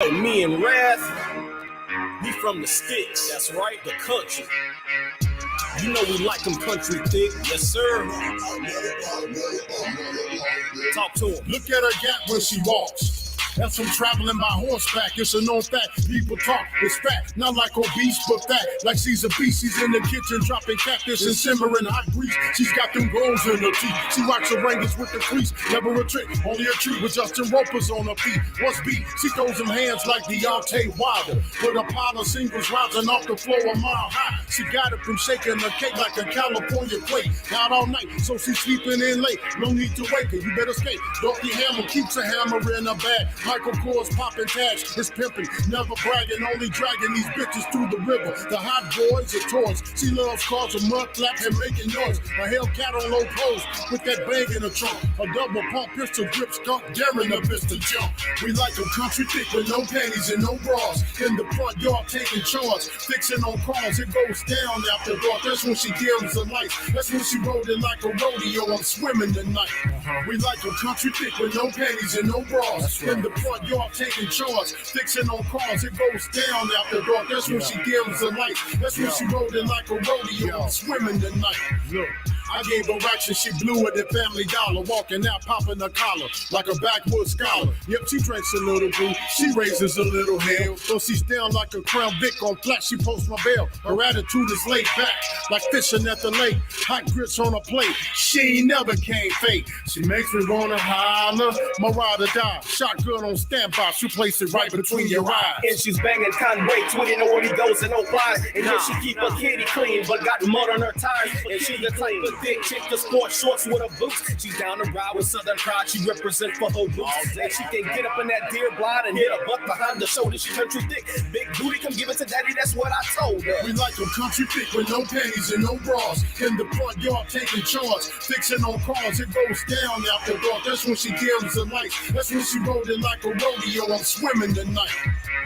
Me and Wrath, we from the sticks. That's right, the country. You know we like them country thick. Yes, sir. Talk to him. Look at her gap when she walks. That's from traveling by horseback. It's a known fact. People talk, it's fat. Not like obese, but fat. Like she's a beast. She's in the kitchen dropping cactus and simmering hot grease. She's got them goals in her teeth. She rocks her rangers with the crease. Never a trick, only a treat with Justin Roper's on her feet. What's beat? She throws them hands like Deontay Wilder. With a pile of singles rising off the floor a mile high. She got it from shaking her cake like a California plate. Out all night, so she's sleeping in late. No need to wake her, you better skate. Dorothy Hammer keeps a hammer in her bag. Michael Kors popping tags, his pimping, never bragging, only dragging these bitches through the river. The hot boys are toys. She loves cars with mud flaps and making noise. A Hellcat on low pose with that bang in the trunk. A double pump pistol grip skunk, daring a bitch to jump. We like them country thick with no panties and no bras. In the front yard taking charge, fixing on cars. It goes down after dark. That's when she gives the light. That's when she rode it like a rodeo. I'm swimming tonight. We like them country thick with no panties and no bras. In the front yard taking charge, fixing on cars. It goes down after dark. That's when she gives the light. That's when she rode it like a rodeo. I'm swimming tonight. I gave her racks and she blew it at Family Dollar. Walking out, popping her collar like a backwoods scholar. Yep, she drinks a little boo. She raises a little hell. Though she's down like a Crown Vic on flat, she posts my bail. Her attitude is laid back, like fishing at the lake. Hot grits on her plate. She never came fake. She makes me wanna holler. My ride or die. Shotgun on standby. She place it right between your eyes. And she's banging Conway, twitting on he goes and no flies. And then she keep her kitty clean, but got mud on her tires. And she the type of thick chick to sport shorts with her boots. She's down the ride with Southern pride. She represent for her roots. And she can get up in that deer blind and hit her butt behind the shoulder. She country thick. Big booty, come give it to daddy. That's what I told her. We like them country thick with no panties and no bras. In the front yard taking charge, fixing on cars. It goes down after dark. That's when she gives the light. That's when she rode it like a rodeo. I'm swimming tonight.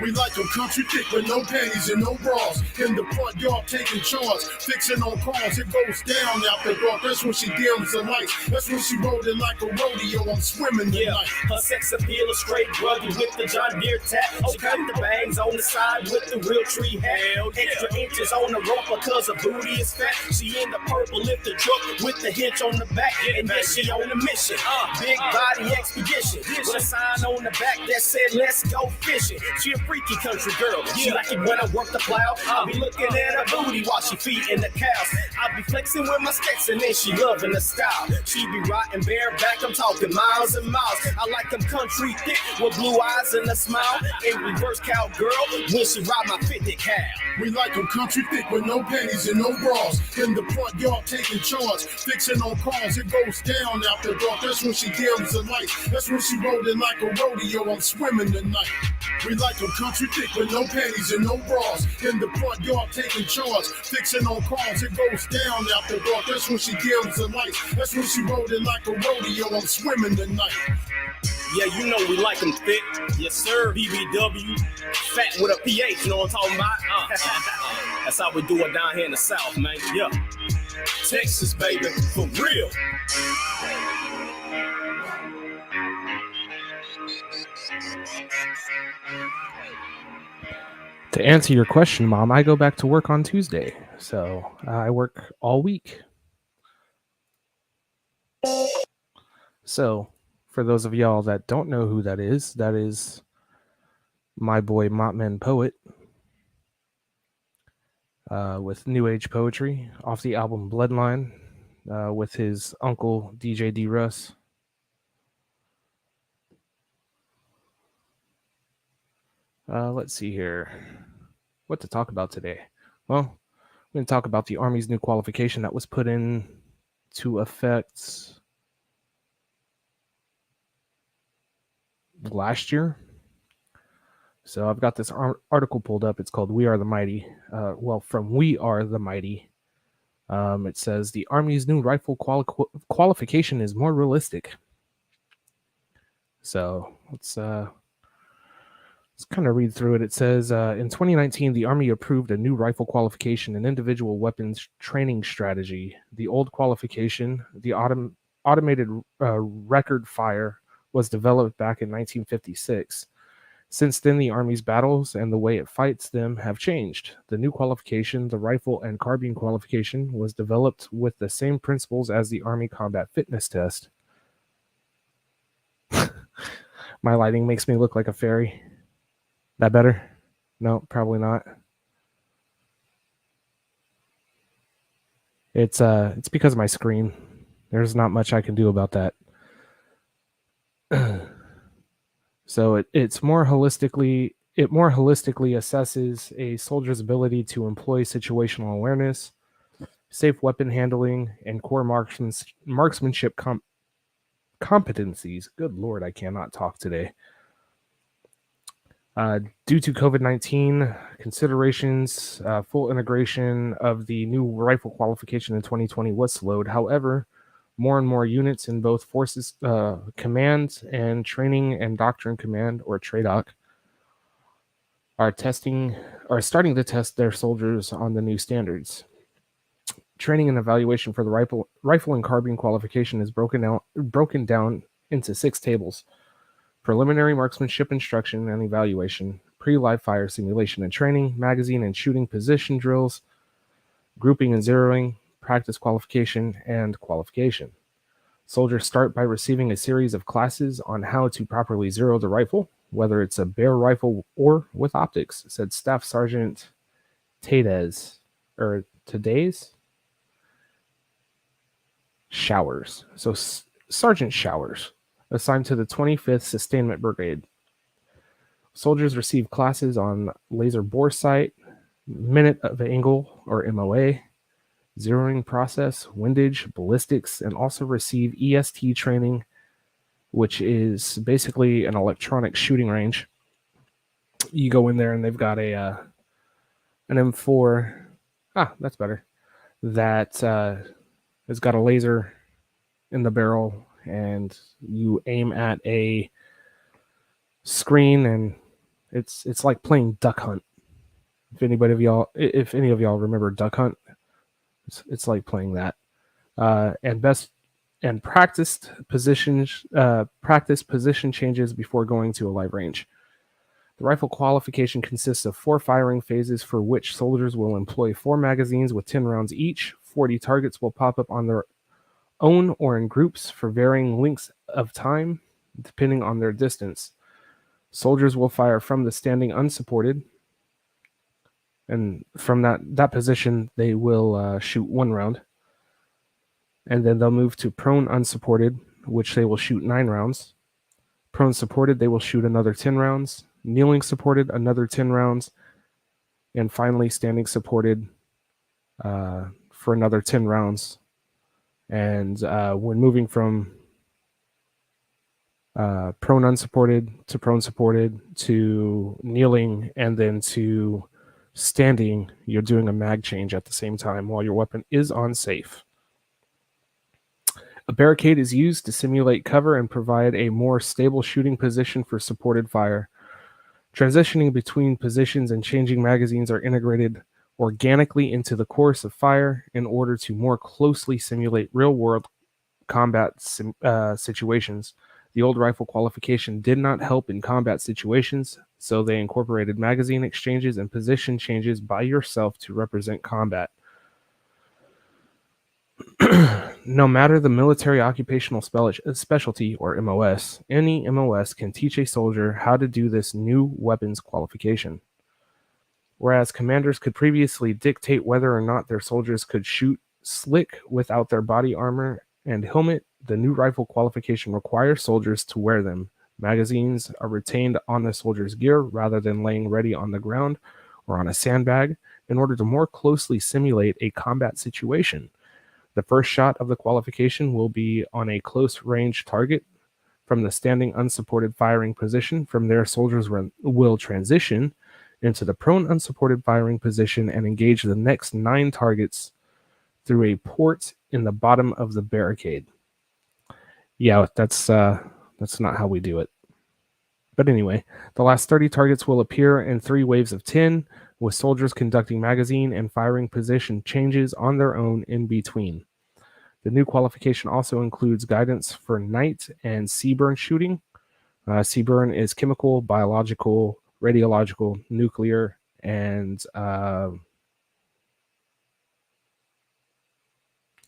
We like them country thick with no panties and no bras. In the front yard taking charge, fixing on cars. It goes down after dark. That's when she gives the light. That's when she rode it like a rodeo. I'm swimming tonight. Her sex appeal is straight rugged with the John Deere tap. She cut the bangs on the side with the real tree hat. Extra inches on the rope because her booty is fat. She in the purple lifted truck with the hitch on the back. And then she on a mission. Big body expedition. With a sign on the back that said, let's go fishing. She a freaky country girl. She like it when I work the plow. I'll be looking at her booty while she feeding the cows. I'll be flexing with my sticks and then she loving the style. She be riding bareback. I'm talking miles and miles. I like them country thick with blue eyes and a smile. In reverse cowgirl when she ride my 50 cow. We like them country thick with no panties and no bras. In the front yard taking charge, fixing on cars. It goes down after dark. That's when she gives the light. That's when she rode it like a rodeo. I'm swimming tonight. We like them country thick with no panties and no bras. In the front yard taking charge, fixing on cars. It goes down after dark. That's when she gives the light. That's when she rode it like a rodeo. I'm swimming tonight. Yeah, you know we like them thick. Yes, sir. BBW, fat with a PH, you know what I'm talking about? That's how we do it down here in the South, man. Yeah. Texas, baby, for real. To answer your question, Mom, I go back to work on Tuesday. So I work all week. So for those of y'all that don't know who that is my boy Motman Poet with New Age Poetry off the album Bloodline with his uncle DJ D. Russ. Let's see here. What to talk about today? Well, we're going to talk about the Army's new qualification that was put in to effect last year. So I've got this article pulled up. It's called We Are the Mighty. From We Are the Mighty. It says the Army's new rifle qualification is more realistic. So let's kind of read through it. It says, in 2019, the Army approved a new rifle qualification and individual weapons training strategy. The old qualification, the automated record fire, was developed back in 1956. Since then, the Army's battles and the way it fights them have changed. The new qualification, the rifle and carbine qualification, was developed with the same principles as the Army Combat Fitness Test. My lighting makes me look like a fairy. That better? No, probably not. It's because of my screen. There's not much I can do about that. So it more holistically assesses a soldier's ability to employ situational awareness, safe weapon handling, and core marksmanship competencies. Good Lord, I cannot talk today. Due to COVID-19 considerations, full integration of the new rifle qualification in 2020 was slowed. However, more and more units in both forces command and training and doctrine command, or TRADOC, are starting to test their soldiers on the new standards. Training and evaluation for the rifle and carbine qualification is broken down into 6 tables: preliminary marksmanship instruction and evaluation, pre-live fire simulation and training, magazine and shooting position drills, grouping and zeroing, practice qualification, and qualification. Soldiers start by receiving a series of classes on how to properly zero the rifle, whether it's a bare rifle or with optics, said Staff Sergeant Tadez Showers. So Sergeant Showers, assigned to the 25th Sustainment Brigade. Soldiers receive classes on laser bore sight, minute of angle or MOA, zeroing process, windage, ballistics, and also receive EST training, which is basically an electronic shooting range. You go in there and they've got an M4. That's better. That has got a laser in the barrel, and you aim at a screen, and it's like playing Duck Hunt. If any of y'all remember Duck Hunt, it's like playing that. And practice position changes before going to a live range. The rifle qualification consists of 4 firing phases, for which soldiers will employ 4 magazines with 10 rounds each. 40 targets will pop up on their own or in groups for varying lengths of time, depending on their distance. Soldiers will fire from the standing unsupported, and from that position, they will shoot 1 round. And then they'll move to prone unsupported, which they will shoot 9 rounds. Prone supported, they will shoot another 10 rounds. Kneeling supported, another 10 rounds. And finally, standing supported for another 10 rounds. And when moving from prone unsupported to prone supported to kneeling and then to standing, you're doing a mag change at the same time while your weapon is on safe. A barricade is used to simulate cover and provide a more stable shooting position for supported fire. Transitioning between positions and changing magazines are integrated organically into the course of fire in order to more closely simulate real-world combat situations. The old rifle qualification did not help in combat situations, so they incorporated magazine exchanges and position changes by yourself to represent combat. No matter the military occupational specialty, or MOS, any MOS can teach a soldier how to do this new weapons qualification. Whereas commanders could previously dictate whether or not their soldiers could shoot slick without their body armor and helmet, the new rifle qualification requires soldiers to wear them. Magazines are retained on the soldier's gear rather than laying ready on the ground or on a sandbag in order to more closely simulate a combat situation. The first shot of the qualification will be on a close range target from the standing unsupported firing position. From there, soldiers will transition into the prone unsupported firing position and engage the next 9 targets through a port in the bottom of the barricade. Yeah, that's not how we do it. But anyway, the last 30 targets will appear in 3 waves of 10, with soldiers conducting magazine and firing position changes on their own in between. The new qualification also includes guidance for night and sea burn shooting. CBRN is chemical, biological, radiological, nuclear, and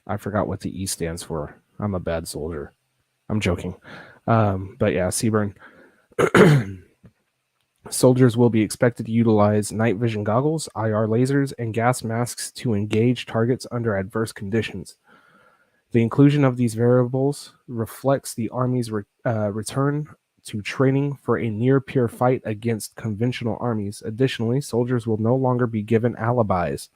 I forgot what the E stands for. I'm a bad soldier. I'm joking. But yeah, CBRN. Soldiers will be expected to utilize night vision goggles, IR lasers, and gas masks to engage targets under adverse conditions. The inclusion of these variables reflects the Army's return to training for a near-peer fight against conventional armies. Additionally, soldiers will no longer be given alibis.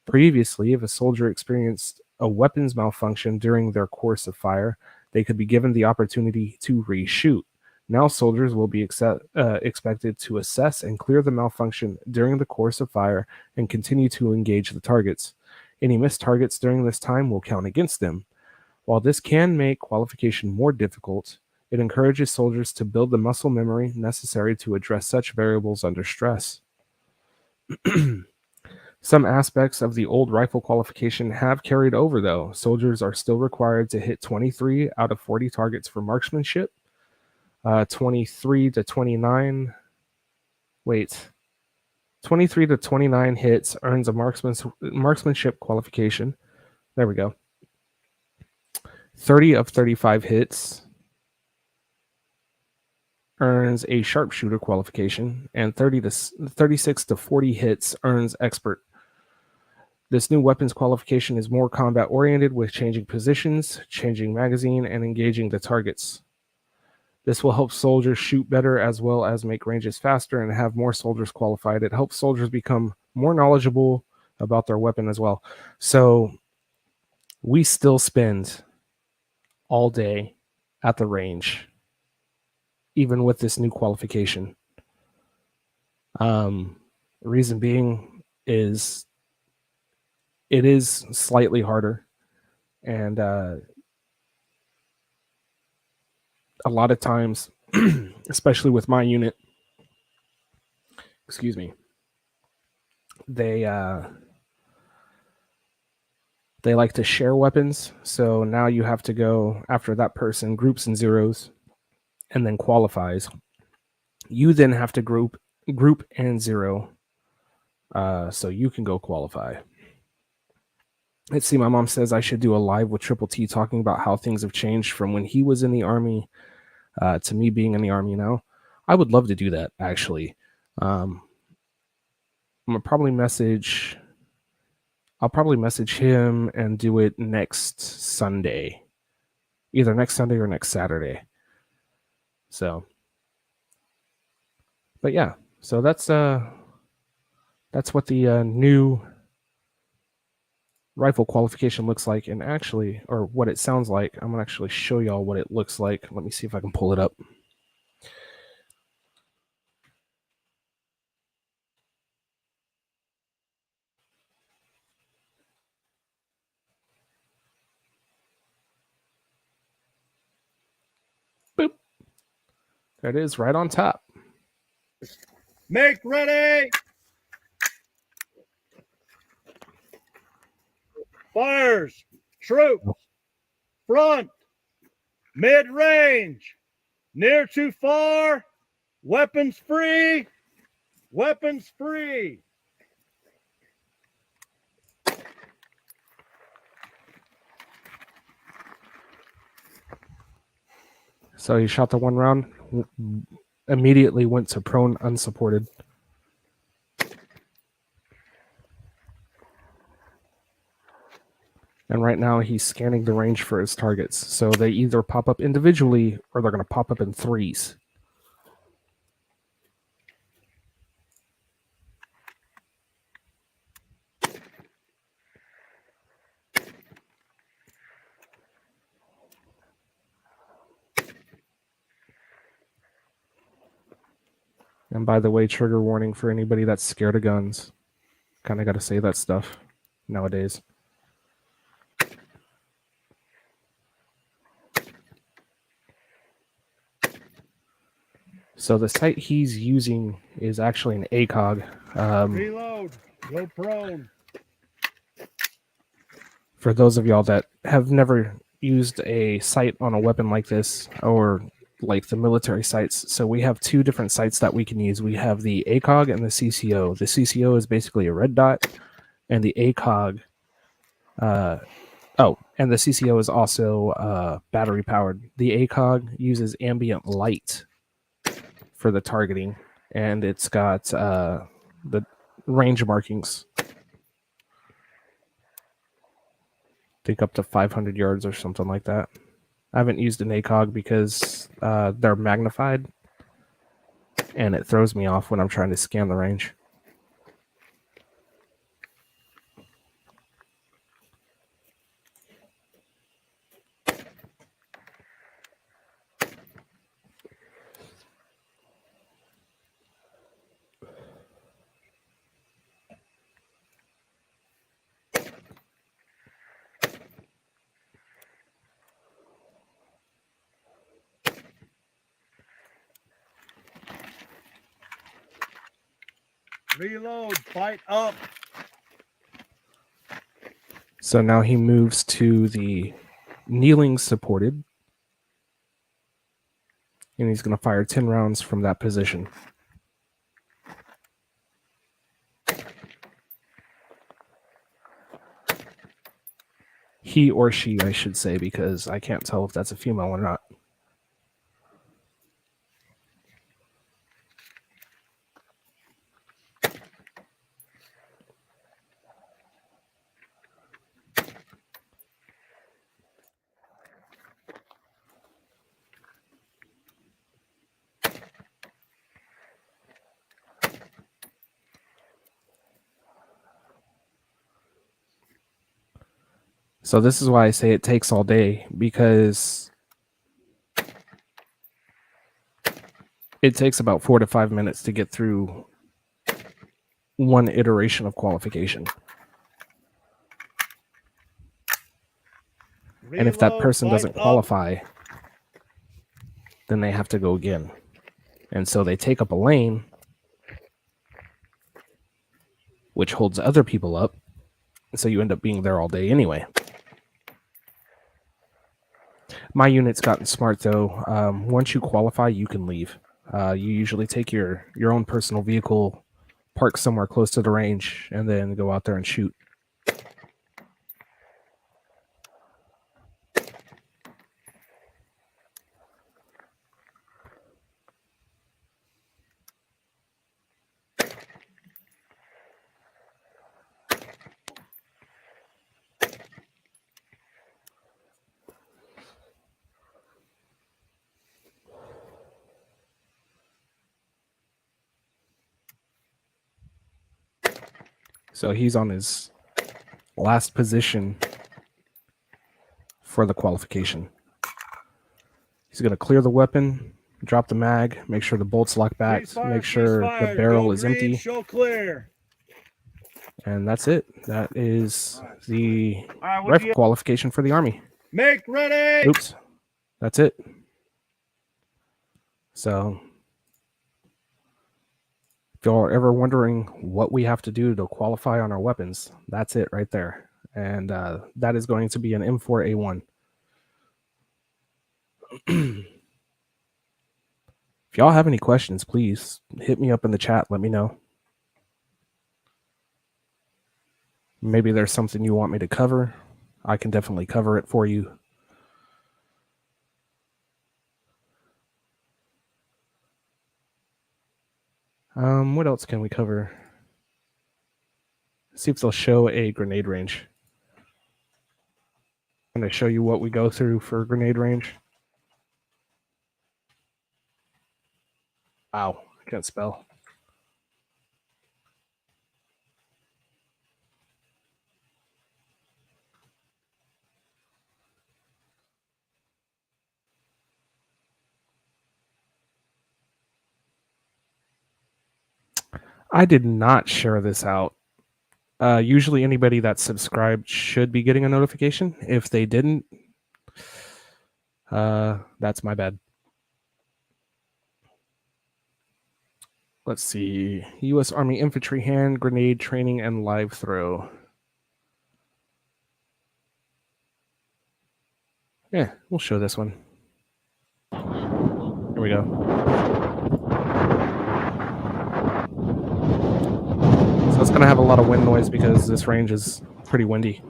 Previously, if a soldier experienced a weapons malfunction during their course of fire, they could be given the opportunity to reshoot. Now soldiers will be expected to assess and clear the malfunction during the course of fire and continue to engage the targets. Any missed targets during this time will count against them. While this can make qualification more difficult, it encourages soldiers to build the muscle memory necessary to address such variables under stress. Some aspects of the old rifle qualification have carried over, though. Soldiers are still required to hit 23 out of 40 targets for marksmanship. 23 to 29 hits earns a marksmanship qualification. There we go. 30 of 35 hits earns a sharpshooter qualification, and 36 to 40 hits earns expert. This new weapons qualification is more combat oriented, with changing positions, changing magazine, and engaging the targets. This will help soldiers shoot better, as well as make ranges faster and have more soldiers qualified. It helps soldiers become more knowledgeable about their weapon as well. So we still spend all day at the range, even with this new qualification. Reason being is it is slightly harder, and a lot of times, especially with my unit, they like to share weapons. So now you have to go after that person, groups and zeros, and then qualifies. You then have to group and zero, so you can go qualify. Let's see, my mom says I should do a live with Triple T talking about how things have changed from when he was in the Army to me being in the Army now. I would love to do that, actually. I'm gonna probably message him and do it next Sunday. Either next Sunday or next Saturday. So, but yeah, so that's what the new rifle qualification looks like, and actually, or what it sounds like. I'm gonna actually show y'all what it looks like. Let me see if I can pull it up. Boop. There it is, right on top. Make ready. Fires. Troops. Front. Mid-range. Near to far. Weapons free. Weapons free. So he shot the one round, immediately went to prone unsupported. And right now he's scanning the range for his targets. So they either pop up individually or they're going to pop up in threes. And by the way, trigger warning for anybody that's scared of guns. Kind of got to say that stuff nowadays. So the sight he's using is actually an ACOG. Reload. Go prone. For those of y'all that have never used a sight on a weapon like this, or like the military sites. So we have two different sites that we can use. We have the ACOG and the CCO. The CCO is basically a red dot, and the ACOG, and the CCO is also battery powered. The ACOG uses ambient light for the targeting, and it's got the range markings. I think up to 500 yards or something like that. I haven't used an ACOG because they're magnified, and it throws me off when I'm trying to scan the range. Reload. Fight up. So now he moves to the kneeling supported, and he's going to fire 10 rounds from that position. He or she, I should say, because I can't tell if that's a female or not. So this is why I say it takes all day, because it takes about 4 to 5 minutes to get through one iteration of qualification. And if that person doesn't qualify, then they have to go again. And so they take up a lane, which holds other people up. So you end up being there all day anyway. My unit's gotten smart, though. Once you qualify, you can leave. You usually take your own personal vehicle, park somewhere close to the range, and then go out there and shoot. So he's on his last position for the qualification. He's going to clear the weapon, drop the mag, make sure the bolts lock back, make sure the barrel is empty. Show clear. And that's it. That is the rifle qualification for the Army. Make ready. Oops. That's it. So if y'all are ever wondering what we have to do to qualify on our weapons, that's it right there. And that is going to be an M4A1. If y'all have any questions, please hit me up in the chat. Let me know. Maybe there's something you want me to cover. I can definitely cover it for you. What else can we cover? See if they'll show a grenade range. I'm going to show you what we go through for grenade range. Wow, I can't spell. I did not share this out. Usually anybody that's subscribed should be getting a notification. If they didn't, that's my bad. Let's see. U.S. Army Infantry Hand Grenade Training and Live Throw. Yeah, we'll show this one. Here we go. So it's going to have a lot of wind noise because this range is pretty windy.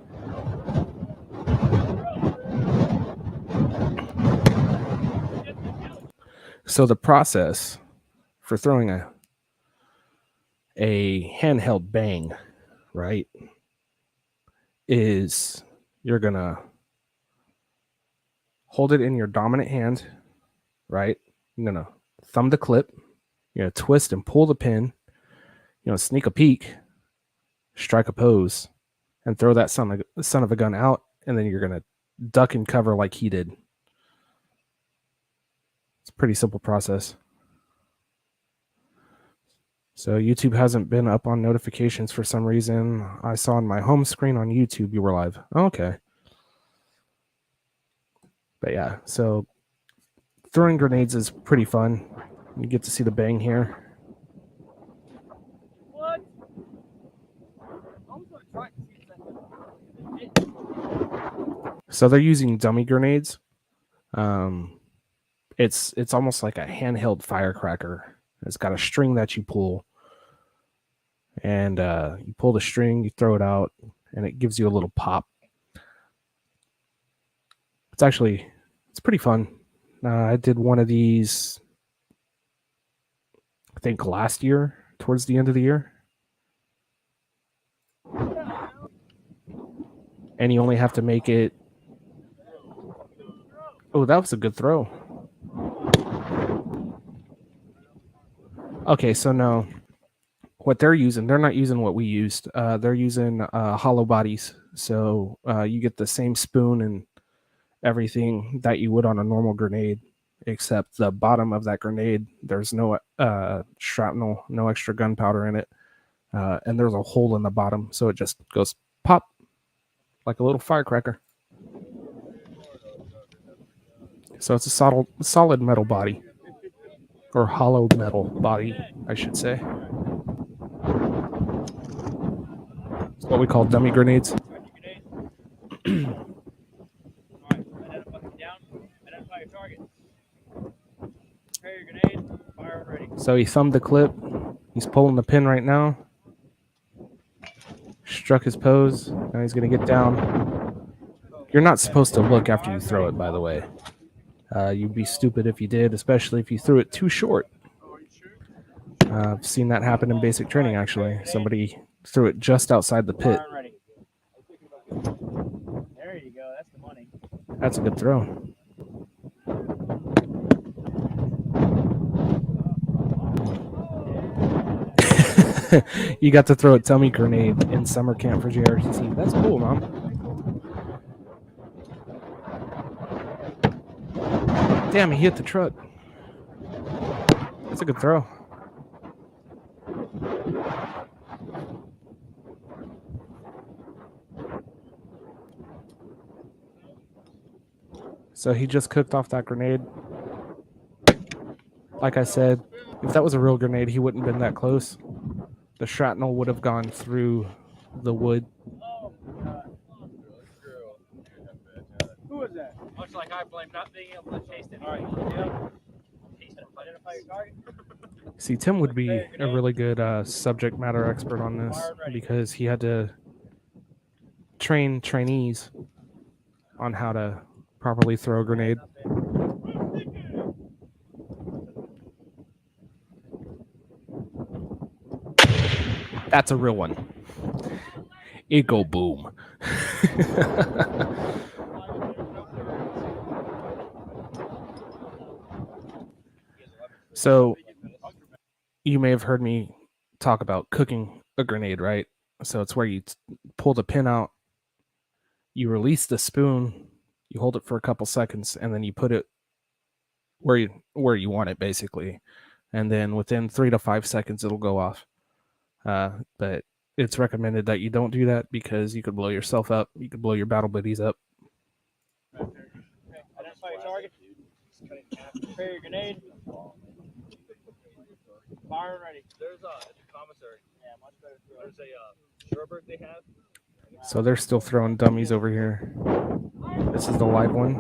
So the process for throwing a handheld bang, right, is you're going to hold it in your dominant hand, right? You're going to thumb the clip. You're going to twist and pull the pin. You know, sneak a peek, strike a pose, and throw that son of a gun out, and then you're going to duck and cover like he did. It's a pretty simple process. So YouTube hasn't been up on notifications for some reason. I saw on my home screen on YouTube you were live. Oh, okay. But yeah, so throwing grenades is pretty fun. You get to see the bang here. What? So they're using dummy grenades. It's almost like a handheld firecracker. It's got a string that you pull, and you pull the string, you throw it out, and it gives you a little pop. It's pretty fun. I did one of these, I think last year, towards the end of the year. And you only have to make it. Oh, that was a good throw. Okay, so no. What they're not using what we used. They're using hollow bodies. So you get the same spoon and everything that you would on a normal grenade, except the bottom of that grenade, there's no shrapnel, no extra gunpowder in it. And there's a hole in the bottom, so it just goes pop like a little firecracker. So it's a solid metal body, or hollow metal body, I should say. It's what we call dummy grenades. Identify your target. Prepare your grenade. Fire when ready. So he thumbed the clip. He's pulling the pin right now. Struck his pose. Now he's going to get down. You're not supposed to look after you throw it, by the way. You'd be stupid if you did, especially if you threw it too short. I've seen that happen in basic training, actually. Somebody threw it just outside the pit. Fire when ready. There you go. That's the money. That's a good throw. You got to throw a dummy grenade in summer camp for JRTC. That's cool, Mom. Damn, he hit the truck. That's a good throw. So he just cooked off that grenade. Like I said, if that was a real grenade, he wouldn't have been that close. The shrapnel would have gone through the wood. Who was that? Much like I blame not being able to taste it. All right. Yep. Identify your target. See, Tim would be a really good subject matter expert on this because he had to train trainees on how to properly throw a grenade. That's a real one. It go boom. So you may have heard me talk about cooking a grenade, right? So it's where you pull the pin out, you release the spoon, you hold it for a couple seconds, and then you put it where you want it, basically. And then within 3 to 5 seconds, it'll go off. But it's recommended that you don't do that because you could blow yourself up. You could blow your battle buddies up. Identify your target. Prepare your grenade. Fire and ready. There's a commissary. Yeah, much better. There's a sherbet they have. So they're still throwing dummies over here. This is the live one.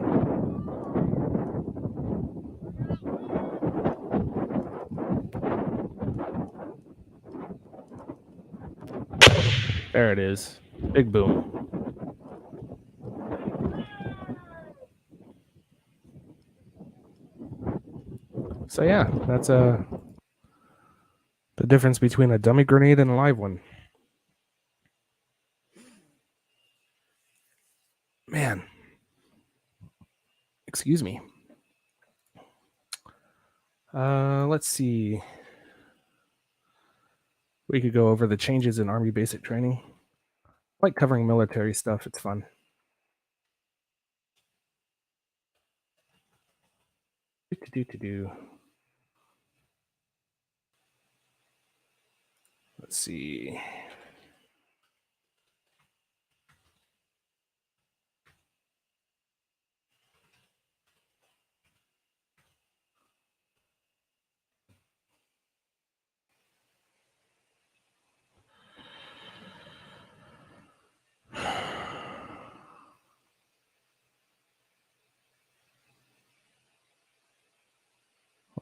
There it is. Big boom. So yeah, that's the difference between a dummy grenade and a live one. Man. Excuse me. Let's see. We could go over the changes in Army basic training. I like covering military stuff. It's fun. Let's see.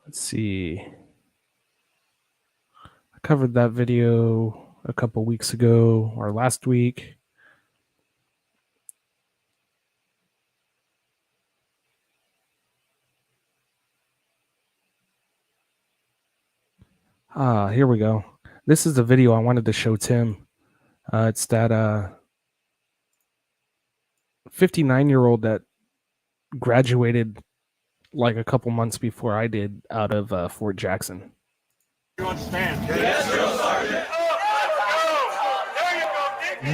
Let's see. I covered that video a couple weeks ago or last week. Here we go. This is the video I wanted to show Tim. It's that 59-year-old that graduated like a couple months before I did out of Fort Jackson. You understand? Yes, Drill Sergeant.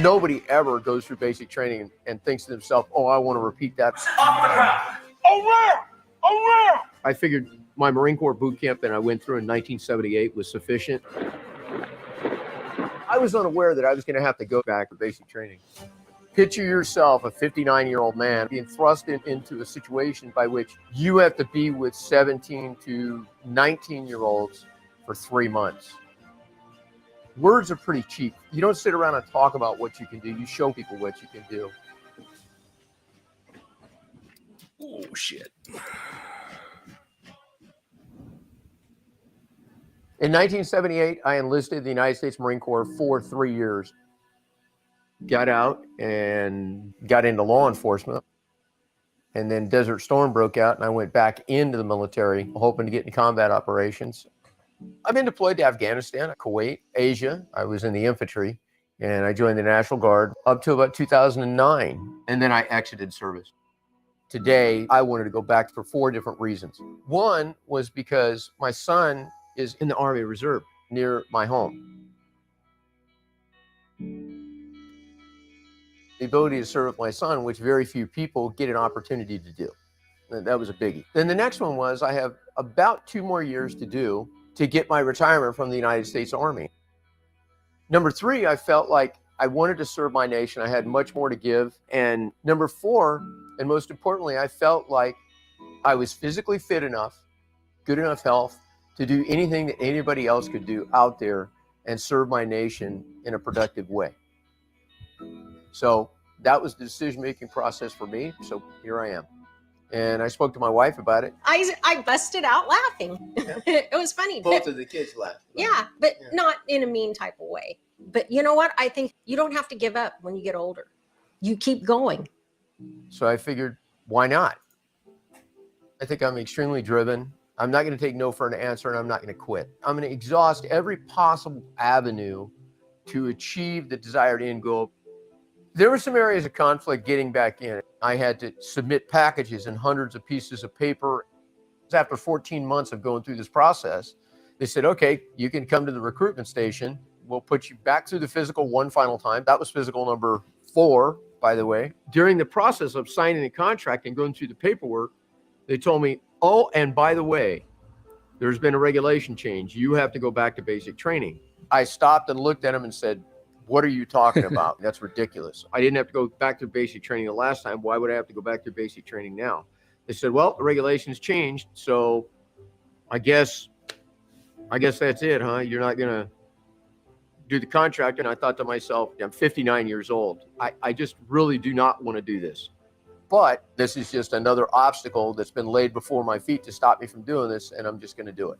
Nobody ever goes through basic training and thinks to themselves, oh, I want to repeat that. I figured my Marine Corps boot camp that I went through in 1978 was sufficient. I was unaware that I was going to have to go back to basic training. Picture yourself, a 59-year-old man, being thrust into a situation by which you have to be with 17 to 19-year-olds for 3 months. Words are pretty cheap. You don't sit around and talk about what you can do. You show people what you can do. Oh, shit. In 1978, I enlisted in the United States Marine Corps for 3 years. Got out and got into law enforcement. And then Desert Storm broke out and I went back into the military, hoping to get into combat operations. I've been deployed to Afghanistan, Kuwait, Asia. I was in the infantry and I joined the National Guard up to about 2009. And then I exited service. Today, I wanted to go back for 4 different reasons. One was because my son is in the Army Reserve near my home. The ability to serve with my son, which very few people get an opportunity to do. That was a biggie. Then the next one was I have about 2 more years to do to get my retirement from the United States Army. Number 3, I felt like I wanted to serve my nation. I had much more to give. And number 4, and most importantly, I felt like I was physically fit enough, good enough health, to do anything that anybody else could do out there and serve my nation in a productive way. So that was the decision-making process for me. So here I am. And I spoke to my wife about it. I busted out laughing. Yeah. It was funny. Both of the kids laughed. Yeah, but not in a mean type of way. But you know what? I think you don't have to give up when you get older. You keep going. So I figured, why not? I think I'm extremely driven. I'm not going to take no for an answer, and I'm not going to quit. I'm going to exhaust every possible avenue to achieve the desired end goal. There were some areas of conflict getting back in. I had to submit packages and hundreds of pieces of paper. After 14 months of going through this process, they said, okay, you can come to the recruitment station. We'll put you back through the physical one final time. That was physical number 4, by the way. During the process of signing the contract and going through the paperwork, they told me, oh, and by the way, there's been a regulation change. You have to go back to basic training. I stopped and looked at them and said, what are you talking about? That's ridiculous. I didn't have to go back to basic training the last time. Why would I have to go back to basic training now? They said, well, the regulations changed. So I guess that's it, huh? You're not going to do the contract. And I thought to myself, I'm 59 years old. I just really do not want to do this. But this is just another obstacle that's been laid before my feet to stop me from doing this, and I'm just going to do it.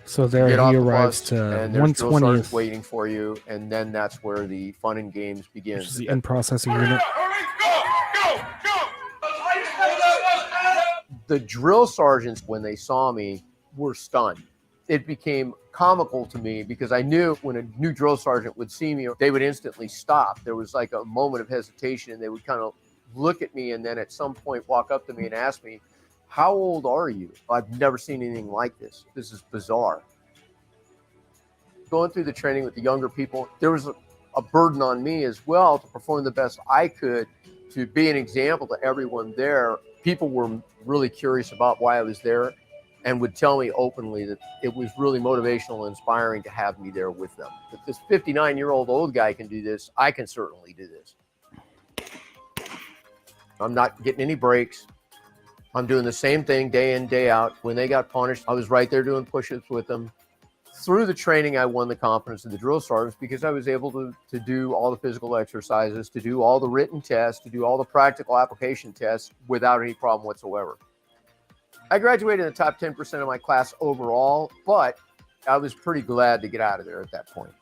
So there Get he off the arrives bus, to and there's drill sergeants 120th, waiting for you, and then that's where the fun and games which begins. is the end processing unit. The drill sergeants, when they saw me, were stunned. It became comical to me because I knew when a new drill sergeant would see me, they would instantly stop. There was like a moment of hesitation, and they would kind of look at me and then at some point walk up to me and ask me, "How old are you?" I've never seen anything like this. This is bizarre. Going through the training with the younger people, there was a burden on me as well to perform the best I could, to be an example to everyone there. People were really curious about why I was there and would tell me openly that it was really motivational and inspiring to have me there with them. If this 59-year-old old guy can do this, I can certainly do this. I'm not getting any breaks. I'm doing the same thing day in, day out. When they got punished, I was right there doing push-ups with them. Through the training, I won the confidence of the drill sergeants because I was able to do all the physical exercises, to do all the written tests, to do all the practical application tests without any problem whatsoever. I graduated in the top 10% of my class overall, but I was pretty glad to get out of there at that point.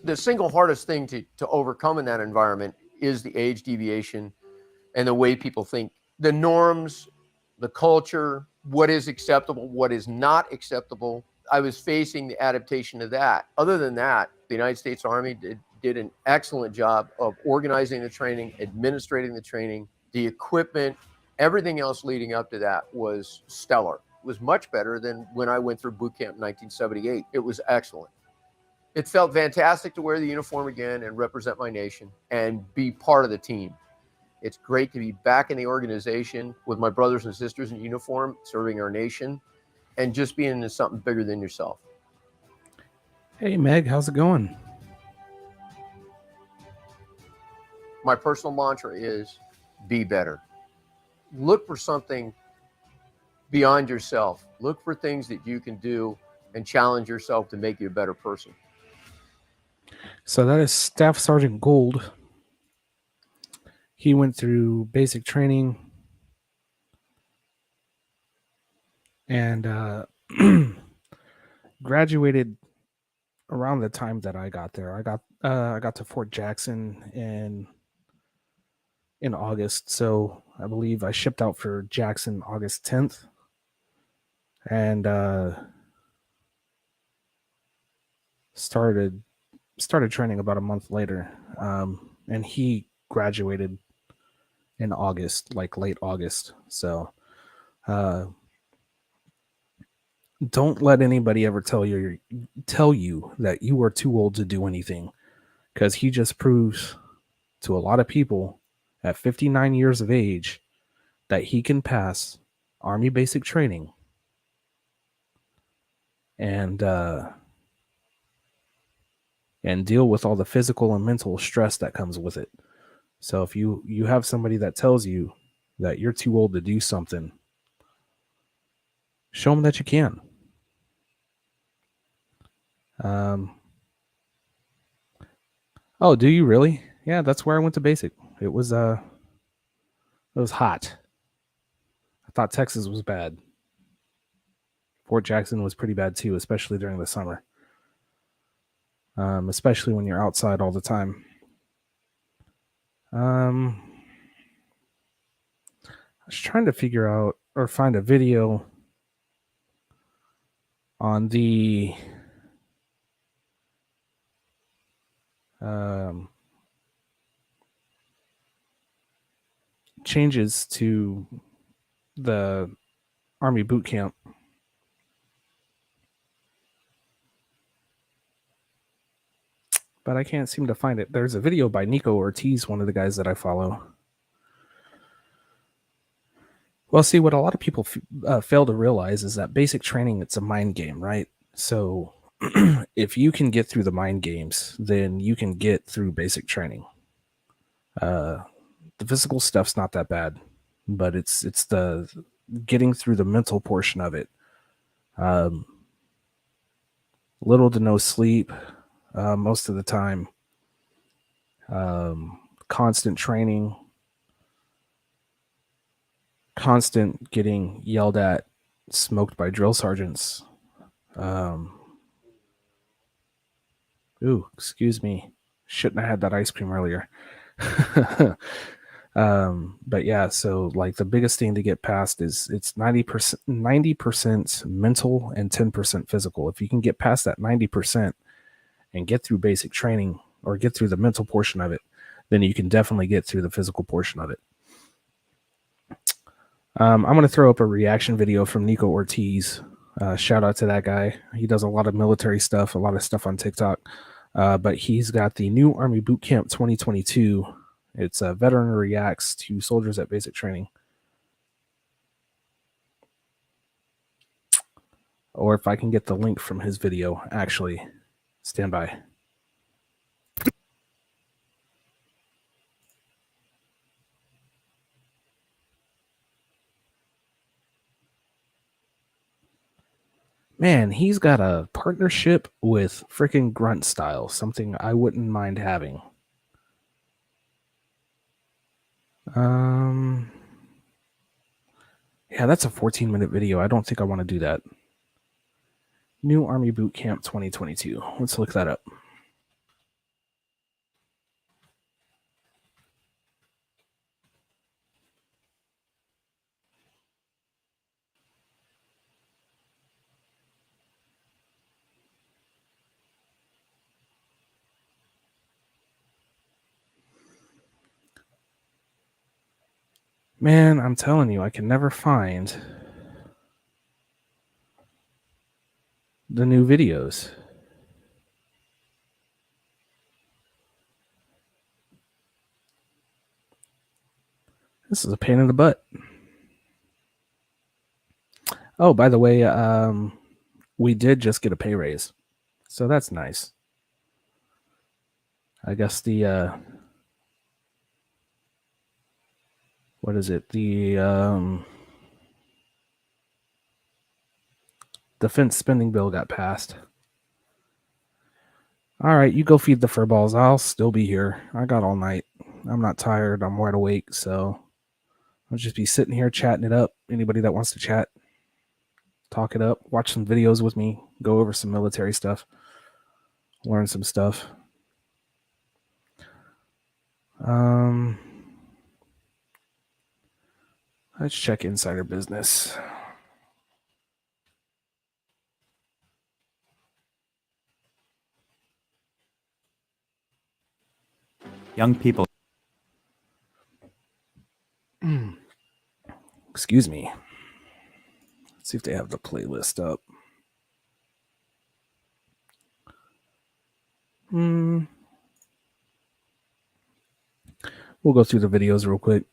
The single hardest thing to overcome in that environment is the age deviation and the way people think. The norms, the culture, what is acceptable, what is not acceptable. I was facing the adaptation to that. Other than that, the United States Army did an excellent job of organizing the training, administrating the training, the equipment, everything else leading up to that was stellar. It was much better than when I went through boot camp in 1978. It was excellent. It felt fantastic to wear the uniform again and represent my nation and be part of the team. It's great to be back in the organization with my brothers and sisters in uniform, serving our nation, and just being into something bigger than yourself. Hey, Meg, how's it going? My personal mantra is be better. Look for something beyond yourself. Look for things that you can do and challenge yourself to make you a better person. So that is Staff Sergeant Gould. He went through basic training and graduated around the time that I got there. I got to Fort Jackson in August, so I believe I shipped out for Jackson August 10th, and started training about a month later. And he graduated in August, like late August. So don't let anybody ever tell you that you are too old to do anything, because he just proves to a lot of people at 59 years of age that he can pass Army basic training and deal with all the physical and mental stress that comes with it. So if you have somebody that tells you that you're too old to do something, show them that you can. Oh, do you really? Yeah, that's where I went to basic. It was hot. I thought Texas was bad. Fort Jackson was pretty bad too, especially during the summer. Especially when you're outside all the time. I was trying to figure out or find a video on the changes to the Army boot camp. But I can't seem to find it. There's a video by Nico Ortiz, one of the guys that I follow. Well, see, what a lot of people fail to realize is that basic training, it's a mind game, right? So if you can get through the mind games, then you can get through basic training. The physical stuff's not that bad, but it's the getting through the mental portion of it. Little to no sleep most of the time. Constant training. constant getting yelled at, smoked by drill sergeants. Ooh, excuse me. Shouldn't have had that ice cream earlier. But yeah, so like the biggest thing to get past is it's 90% mental and 10% physical. If you can get past that 90% and get through basic training or get through the mental portion of it, then you can definitely get through the physical portion of it. I'm going to throw up a reaction video from Nico Ortiz. Shout out to that guy. He does a lot of military stuff, a lot of stuff on TikTok. But he's got the new Army Boot Camp 2022. It's a veteran reacts to soldiers at basic training. Or if I can get the link from his video, actually, stand by. Man, he's got a partnership with freaking Grunt Style, something I wouldn't mind having. Yeah, that's a 14-minute video. I don't think I want to do that. New Army Boot Camp 2022. Let's look that up. Man, I'm telling you, I can never find the new videos. This is a pain in the butt. Oh, by the way, we did just get a pay raise, so that's nice. I guess the what is it? The defense spending bill got passed. All right, you go feed the fur balls. I'll still be here. I got all night. I'm not tired. I'm wide awake, so I'll just be sitting here chatting it up. Anybody that wants to chat, talk it up, watch some videos with me, go over some military stuff, learn some stuff. Let's check Insider Business. Young people. Excuse me. Let's see if they have the playlist up. We'll go through the videos real quick.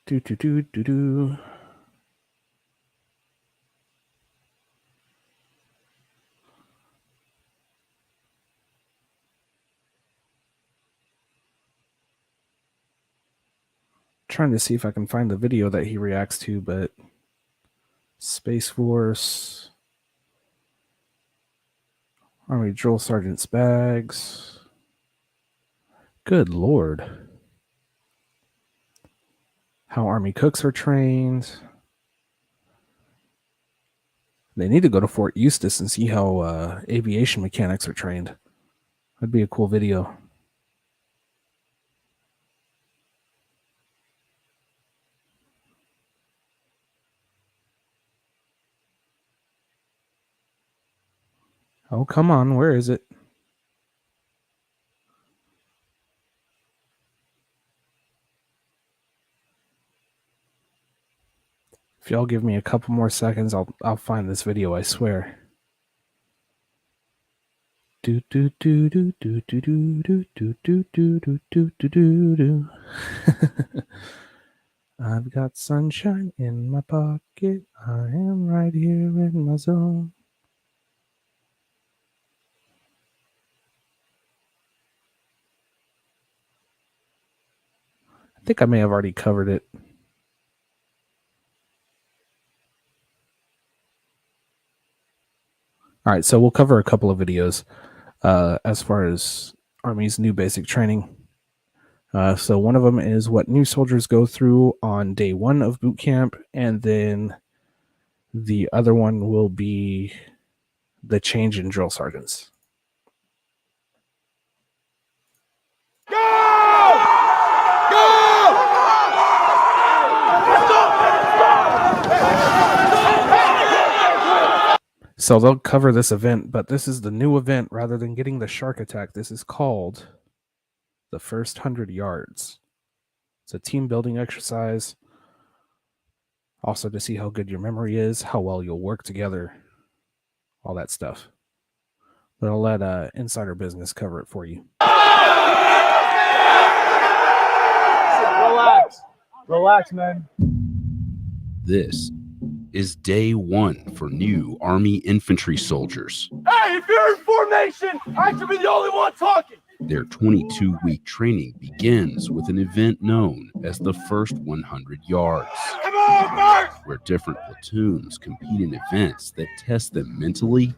Do. Trying to see if I can find the video that he reacts to, but Space Force, Army Drill Sergeant's bags. Good Lord. How Army cooks are trained. They need to go to Fort Eustis and see how aviation mechanics are trained. That'd be a cool video. Oh, come on. Where is it? If y'all give me a couple more seconds, I'll find this video, I swear. Do do do do do do do do do do do do do do do. I've got sunshine in my pocket. I am right here in my zone. I think I may have already covered it. All right, so we'll cover a couple of videos as far as Army's new basic training. So one of them is what new soldiers go through on day 1 of boot camp, and then the other one will be the change in drill sergeants. So they'll cover this event, but this is the new event. Rather than getting the shark attack, this is called the first 100 yards. It's a team building exercise. Also to see how good your memory is, how well you'll work together, all that stuff. But I'll let Insider Business cover it for you. Relax, man. This is day 1 for new Army infantry soldiers. Hey, if you're in formation, I should be the only one talking. Their 22-week training begins with an event known as the first 100 yards. Come on, Bert! Where different platoons compete in events that test them mentally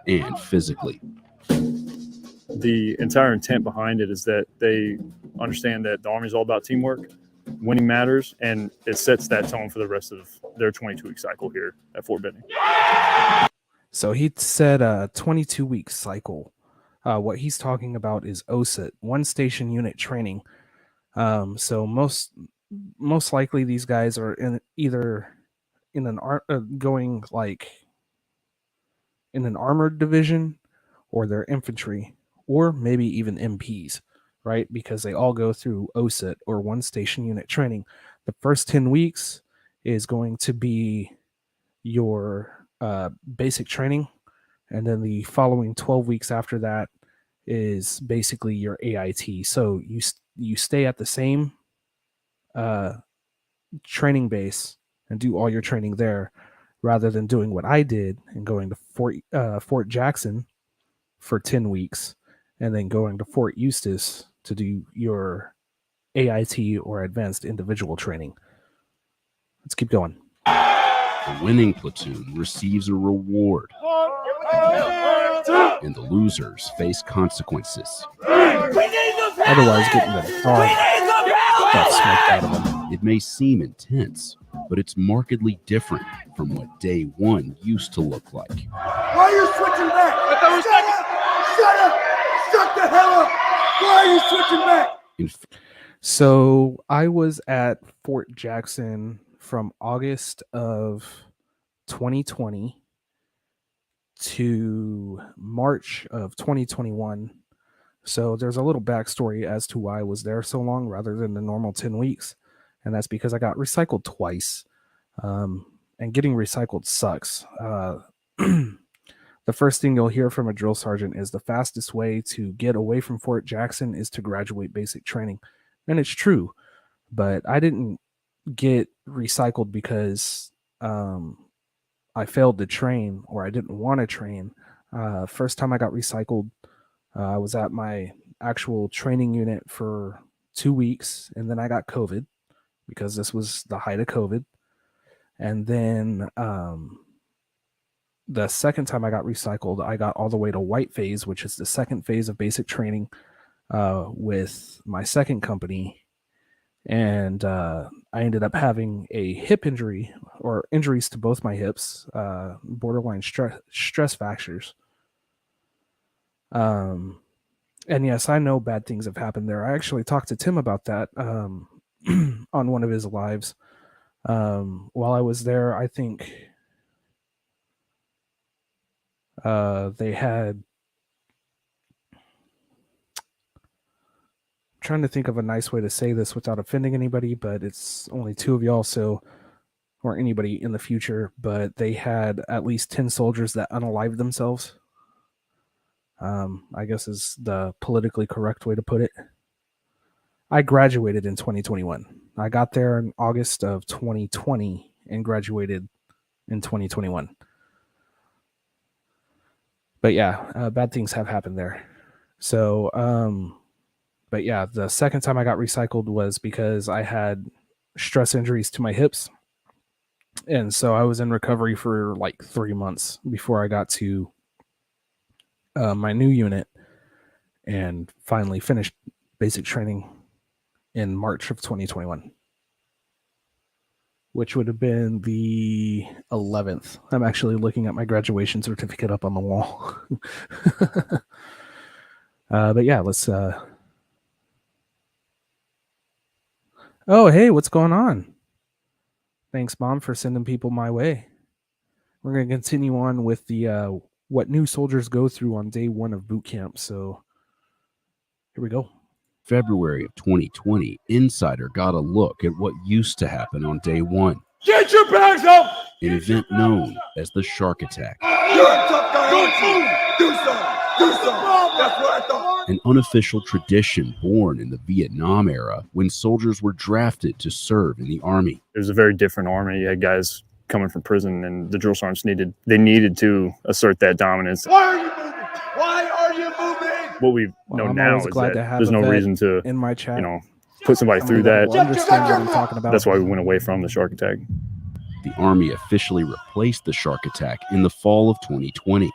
and physically. The entire intent behind it is that they understand that the Army is all about teamwork, winning matters, and it sets that tone for the rest of their 22-week cycle here at Fort Benning. So he said a 22-week cycle. What he's talking about is OSUT, one station unit training. So most likely these guys are going like in an armored division, or they're infantry, or maybe even MPs, right? Because they all go through OSUT, or one station unit training. The first 10 weeks is going to be your basic training, and then the following 12 weeks after that is basically your AIT. So you stay at the same training base and do all your training there, rather than doing what I did and going to Fort Jackson for 10 weeks and then going to Fort Eustis to do your AIT, or advanced individual training. Let's keep going. The winning platoon receives a reward, and the losers face consequences. Otherwise, getting the dog smoked out of them. It may seem intense, but it's markedly different from what day 1 used to look like. Why are you switching back? Shut up! Shut the hell up! Why are you switching back? So I was at Fort Jackson from August of 2020 to March of 2021. So there's a little backstory as to why I was there so long rather than the normal 10 weeks. And that's because I got recycled twice. And getting recycled sucks. The first thing you'll hear from a drill sergeant is the fastest way to get away from Fort Jackson is to graduate basic training. And it's true. But I didn't get recycled because I failed to train, or I didn't want to train. First time I got recycled, I was at my actual training unit for 2 weeks, and then I got COVID because this was the height of COVID. And then the second time I got recycled, I got all the way to white phase, which is the second phase of basic training with my second company. And I ended up having a hip injury, or injuries to both my hips, borderline stress fractures. And yes, I know bad things have happened there. I actually talked to Tim about that on one of his lives. While I was there, I think they had... trying to think of a nice way to say this without offending anybody, but it's only 2 of y'all, so, or anybody in the future, but they had at least 10 soldiers that unalived themselves. I guess is the politically correct way to put it. I graduated in 2021. I got there in August of 2020 and graduated in 2021. But yeah, bad things have happened there. So, but yeah, the second time I got recycled was because I had stress injuries to my hips. And so I was in recovery for like 3 months before I got to my new unit. and finally finished basic training in March of 2021, which would have been the 11th. I'm actually looking at my graduation certificate up on the wall. But yeah, let's... Oh, hey, what's going on? Thanks, Mom, for sending people my way. We're going to continue on with the what new soldiers go through on day 1 of boot camp. So here we go. February of 2020, Insider got a look at what used to happen on day 1. Get your bags up! An event known as the Shark Attack. You're a tough guy. Do something. Do something. That's what I thought. An unofficial tradition born in the Vietnam era when soldiers were drafted to serve in the Army. It was a very different Army. You had guys coming from prison, and the drill sergeants needed to assert that dominance. Why are you moving? Why are you moving? What we know now is that there's no reason to, in my chat, put somebody through that. Understand what I'm talking about. That's why we went away from the Shark Attack. The Army officially replaced the Shark Attack in the fall of 2020.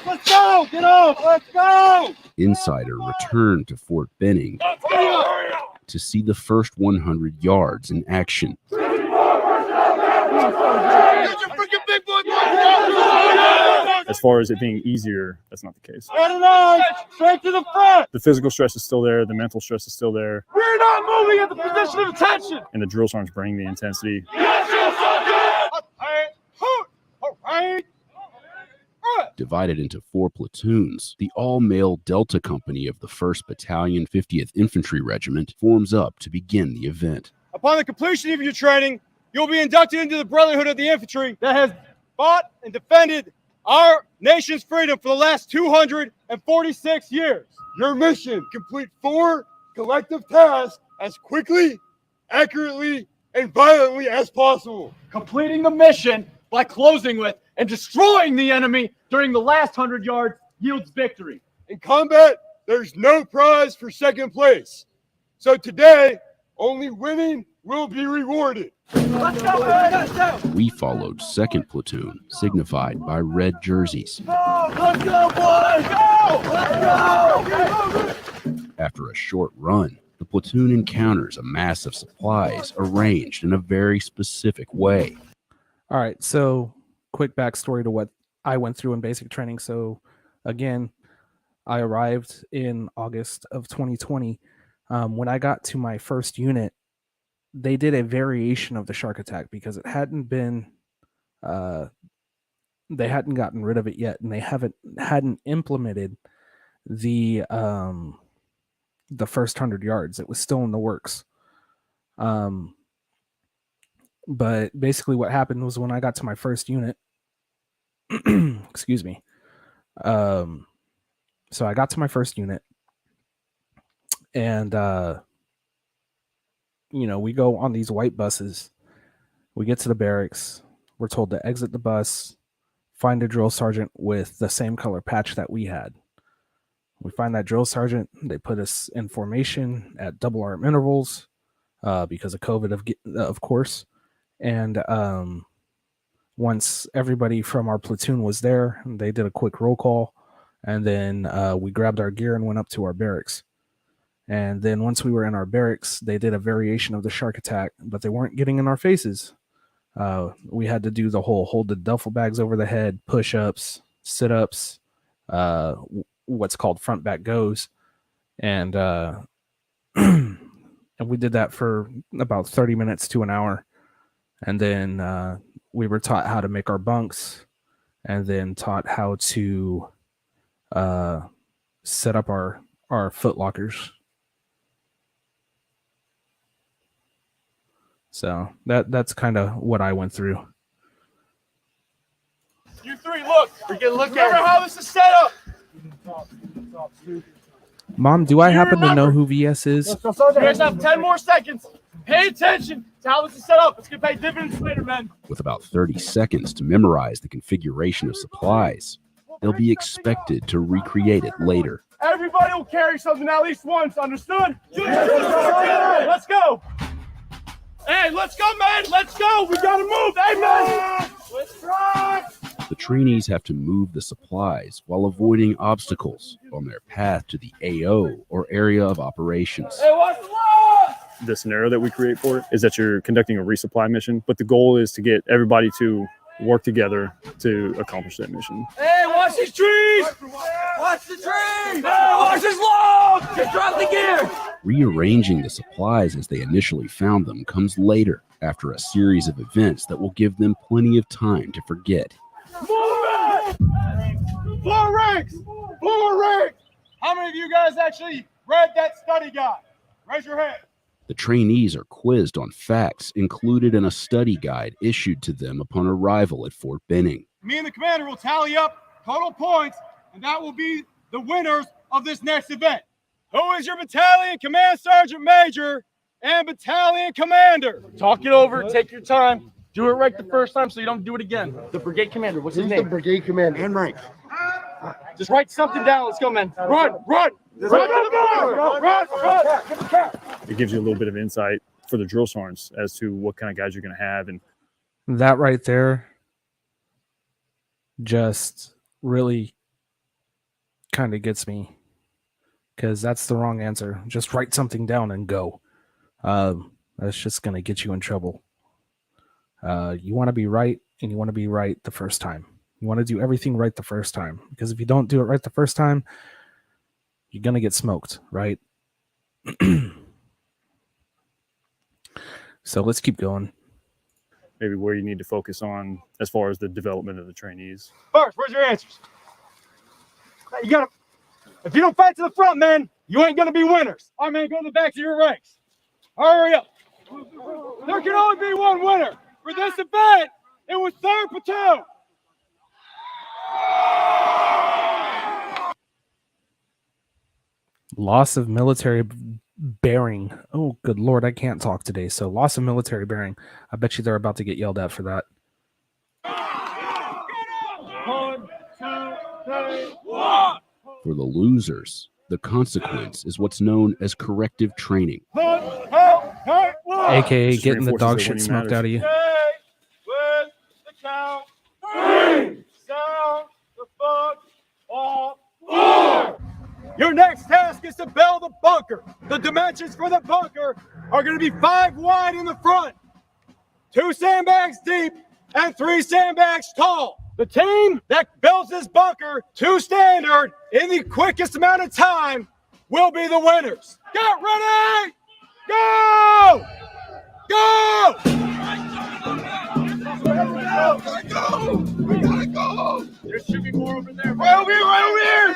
Let's go! Get off! Let's go! Insider returned to Fort Benning to see the first 100 yards in action. As far as it being easier, that's not the case. Straight to the front! The physical stress is still there. The mental stress is still there. We're not moving at the position of attention! And the drill sergeants bring the intensity. Divided into 4 platoons, the all-male Delta Company of the 1st Battalion, 50th Infantry Regiment forms up to begin the event. Upon the completion of your training, you'll be inducted into the Brotherhood of the Infantry that has fought and defended our nation's freedom for the last 246 years. Your mission: complete 4 collective tasks as quickly, accurately, and violently as possible. Completing the mission by closing with and destroying the enemy during the last 100 yards yields victory. In combat, there's no prize for second place. So today, only winning will be rewarded. Let's go, man. Let's go. We followed 2nd Platoon, signified by red jerseys. Let's go, boys! Go! Let's go! After a short run, the platoon encounters a mass of supplies arranged in a very specific way. All right, so quick backstory to what I went through in basic training. So again, I arrived in August of 2020. When I got to my first unit, they did a variation of the Shark Attack because it hadn't been, they hadn't gotten rid of it yet, and they hadn't implemented the first 100 yards. It was still in the works. But basically what happened was when I got to my first unit, excuse me. So I got to my first unit, and we go on these white buses. We get to the barracks. We're told to exit the bus, find a drill sergeant with the same color patch that we had. We find that drill sergeant. They put us in formation at double arm intervals because of COVID, of course. And once everybody from our platoon was there, they did a quick roll call, and then we grabbed our gear and went up to our barracks. And then once we were in our barracks, they did a variation of the Shark Attack, but they weren't getting in our faces. We had to do the whole hold the duffel bags over the head, push-ups, sit-ups, what's called front back goes. And and we did that for about 30 minutes to an hour. And then we were taught how to make our bunks, and then taught how to set up our foot lockers. So that's kind of what I went through. You three, look. We're gonna look at how this is set up. Mom, do I happen to know who VS is? You guys have 10 more seconds. Pay attention to how this is set up. It's gonna pay dividends later, man. With about 30 seconds to memorize the configuration of supplies, they'll be expected to recreate it later. Everybody will carry something at least once, understood? Let's go. Hey, let's go, man. Let's go. We gotta move. Hey, man. Let's try. The trainees have to move the supplies while avoiding obstacles on their path to the AO, or area of operations. The scenario that we create for it is that you're conducting a resupply mission, but the goal is to get everybody to work together to accomplish that mission. Hey, watch these trees! Watch the trees! Hey, watch this log! Just drop the gear! Rearranging the supplies as they initially found them comes later, after a series of events that will give them plenty of time to forget. Floor ranks! Floor ranks! How many of you guys actually read that study guide? Raise your hand. The trainees are quizzed on facts included in a study guide issued to them upon arrival at Fort Benning. Me and the commander will tally up total points, and that will be the winners of this next event. Who is your battalion command sergeant major and battalion commander? Talk it over, take your time. Do it right the first time so you don't do it again. The brigade commander, what's his name? The brigade commander. And rank. Just write something down. Let's go, man. Run! Run! Run to the board! Run! It gives you a little bit of insight for the drill sergeants as to what kind of guys you're going to have. And That right there just really kind of gets me, because that's the wrong answer. Just write something down and go. That's just going to get you in trouble. You want to be right, and you want to be right the first time. You want to do everything right the first time, because if you don't do it right the first time, you're going to get smoked, right? So let's keep going. maybe where you need to focus on as far as the development of the trainees. First, where's your answers? You gotta, if you don't fight to the front, man, you ain't gonna be winners. All right, man, go to the backs of your ranks. Hurry up. There can only be one winner. For this event, it was 3rd Platoon. Loss of military bearing. Oh, good Lord, I can't talk today. So loss of military bearing. I bet you they're about to get yelled at for that. 1, 2, 3, 1. For the losers, the consequence is what's known as corrective training. AKA Just getting the reinforces dog that shit winning smoked matters. out of you. With the count 3. Sound the fuck off. 4. Your next task is to build a bunker. The dimensions for the bunker are going to be 5 wide in the front, 2 sandbags deep, and 3 sandbags tall. The team that builds this bunker to standard in the quickest amount of time will be the winners. Get ready! Go! Go! We gotta go! There should be more over there. Right over here, right over here!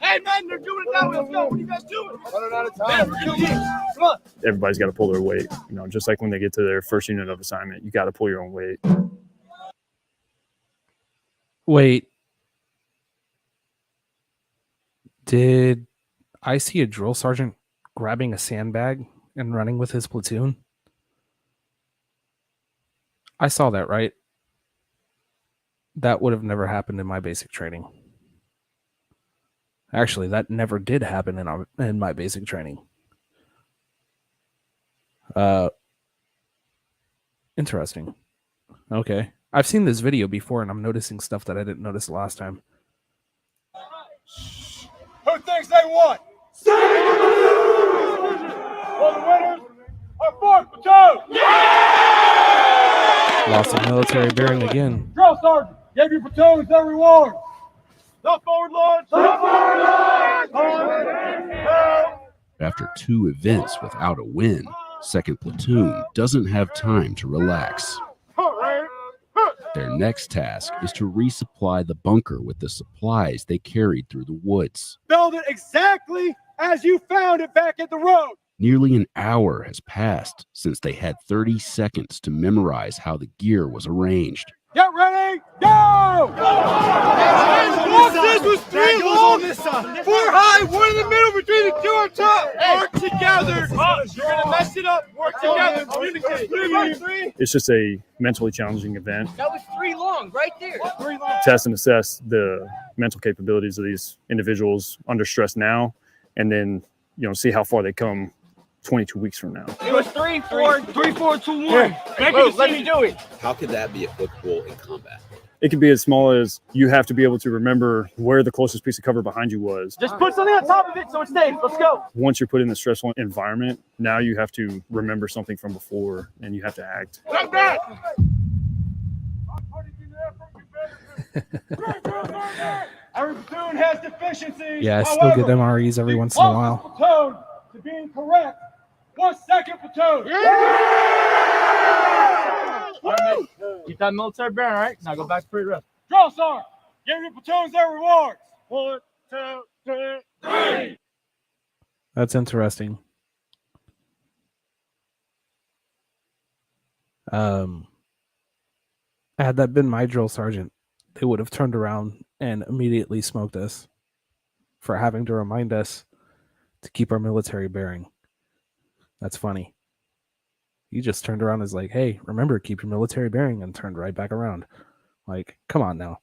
Hey, man, they're doing it now. Let's go. What are you guys doing? Running out of time. Man, come on. Everybody's got to pull their weight. You know, just like when they get to their first unit of assignment, you got to pull your own weight. Wait. Did I see a drill sergeant grabbing a sandbag and running with his platoon? I saw that, right? That would have never happened in my basic training. Actually, that never did happen in my basic training. Interesting. Okay. I've seen this video before, and I'm noticing stuff that I didn't notice last time. Who thinks they won? Well, the winners are 4th Platoon. Loss of military bearing again. Drill sergeant, give your platoons their reward. Stop forward, launch. Stop forward, launch. After 2 events without a win, 2nd Platoon doesn't have time to relax. Their next task is to resupply the bunker with the supplies they carried through the woods. Build it exactly as you found it back at the road. Nearly an hour has passed since they had 30 seconds to memorize how the gear was arranged. Get ready, go! This was 3 long, 4 high, 1 in the middle between the 2 on top. Work together. You're going to mess it up. Work together. Communicate. 3 by 3. It's just a mentally challenging event. That was 3 long, right there. 3 long. Test and assess the mental capabilities of these individuals under stress now, and then, you know, see how far they come 22 weeks from now. It was 3, 4, 2, 1. Let me do it. How could that be applicable in combat? It can be as small as you have to be able to remember where the closest piece of cover behind you was. Just put something on top of it so it stays. Let's go. Once you're put in the stressful environment, now you have to remember something from before and you have to act. Every platoon has deficiencies. Yeah, I still get MREs every once in a while. Platoon to being correct. 1 second platoon. Keep that military bearing, all right? Now go back to free rest. Drill sergeant, give your platoons their rewards. 1, 2, 3, 3. That's interesting. Had that been my drill sergeant, they would have turned around and immediately smoked us for having to remind us to keep our military bearing. That's funny. He just turned around and was like, hey, remember, keep your military bearing, and turned right back around. Like, come on now.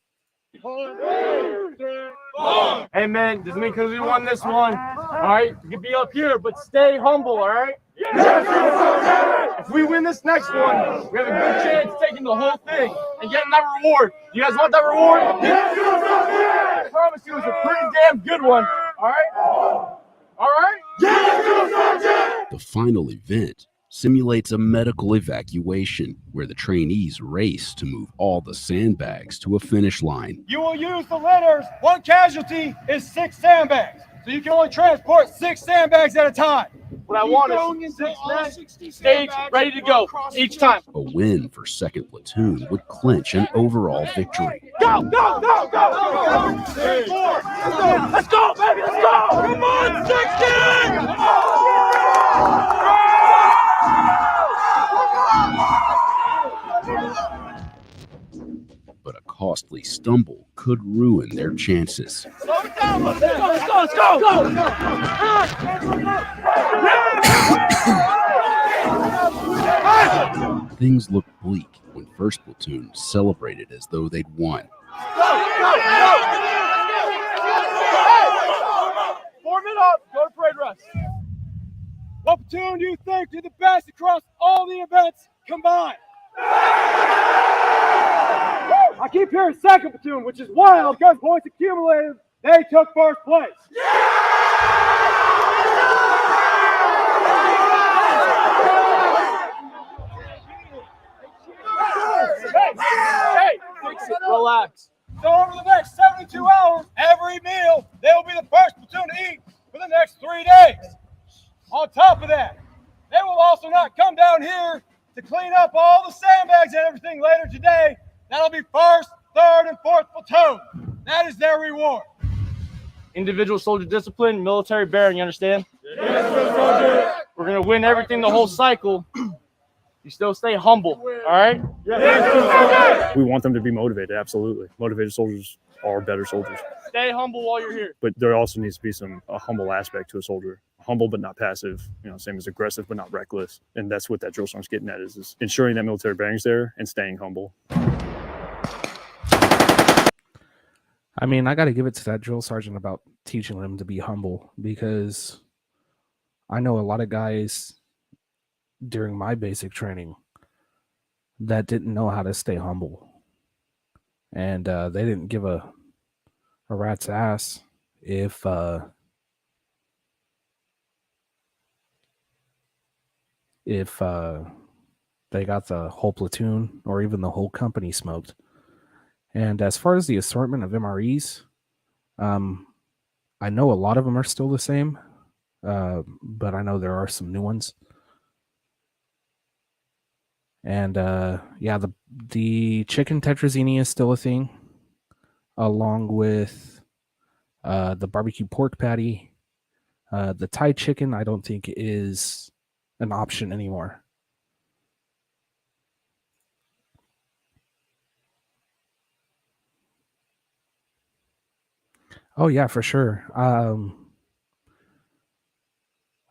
Hey, man, doesn't mean because we won this one, all right? You can be up here, but stay humble, all right? If we win this next one, we have a good chance of taking the whole thing and getting that reward. You guys want that reward? I promise you it's a pretty damn good one, all right? All right? The final event simulates a medical evacuation where the trainees race to move all the sandbags to a finish line. You will use the litters. 1 casualty is 6 sandbags. So you can only transport 6 sandbags at a time. What I want is 6 men, stage, ready to go each time. A win for 2nd Platoon would clinch an overall victory. Go, go, go, go, go. Let's go, baby, let's go. Come on, 16. But a costly stumble could ruin their chances. Slow it down, let's go, let's go, let's go. Things looked bleak when 1st Platoon celebrated as though they'd won. Form it up. Go to parade rest. What platoon do you think did the best across all the events combined? I keep hearing 2nd platoon, which is wild because points accumulated, they took 1st place. Hey, Relax. so over the next 72 hours, every meal, they will be the 1st platoon to eat for the next 3 days. On top of that, they will also not come down here to clean up all the sandbags and everything later today. That'll be 1st, 3rd, and 4th platoon. That is their reward. Individual soldier discipline, military bearing, you understand? Yes, we're going to win everything the whole cycle. You still stay humble, all right? We want them to be motivated, absolutely. Motivated soldiers are better soldiers. Stay humble while you're here. But there also needs to be a humble aspect to a soldier. Humble but not passive, same as aggressive but not reckless. And that's what that drill song's getting at is ensuring that military bearing's there and staying humble. I mean, I got to give it to that drill sergeant about teaching them to be humble, because I know a lot of guys during my basic training that didn't know how to stay humble, and they didn't give a rat's ass if they got the whole platoon or even the whole company smoked. And as far as the assortment of MREs, I know a lot of them are still the same, but I know there are some new ones. And yeah, the chicken tetrazzini is still a thing, along with the barbecue pork patty. The Thai chicken, I don't think is an option anymore. Oh yeah, for sure.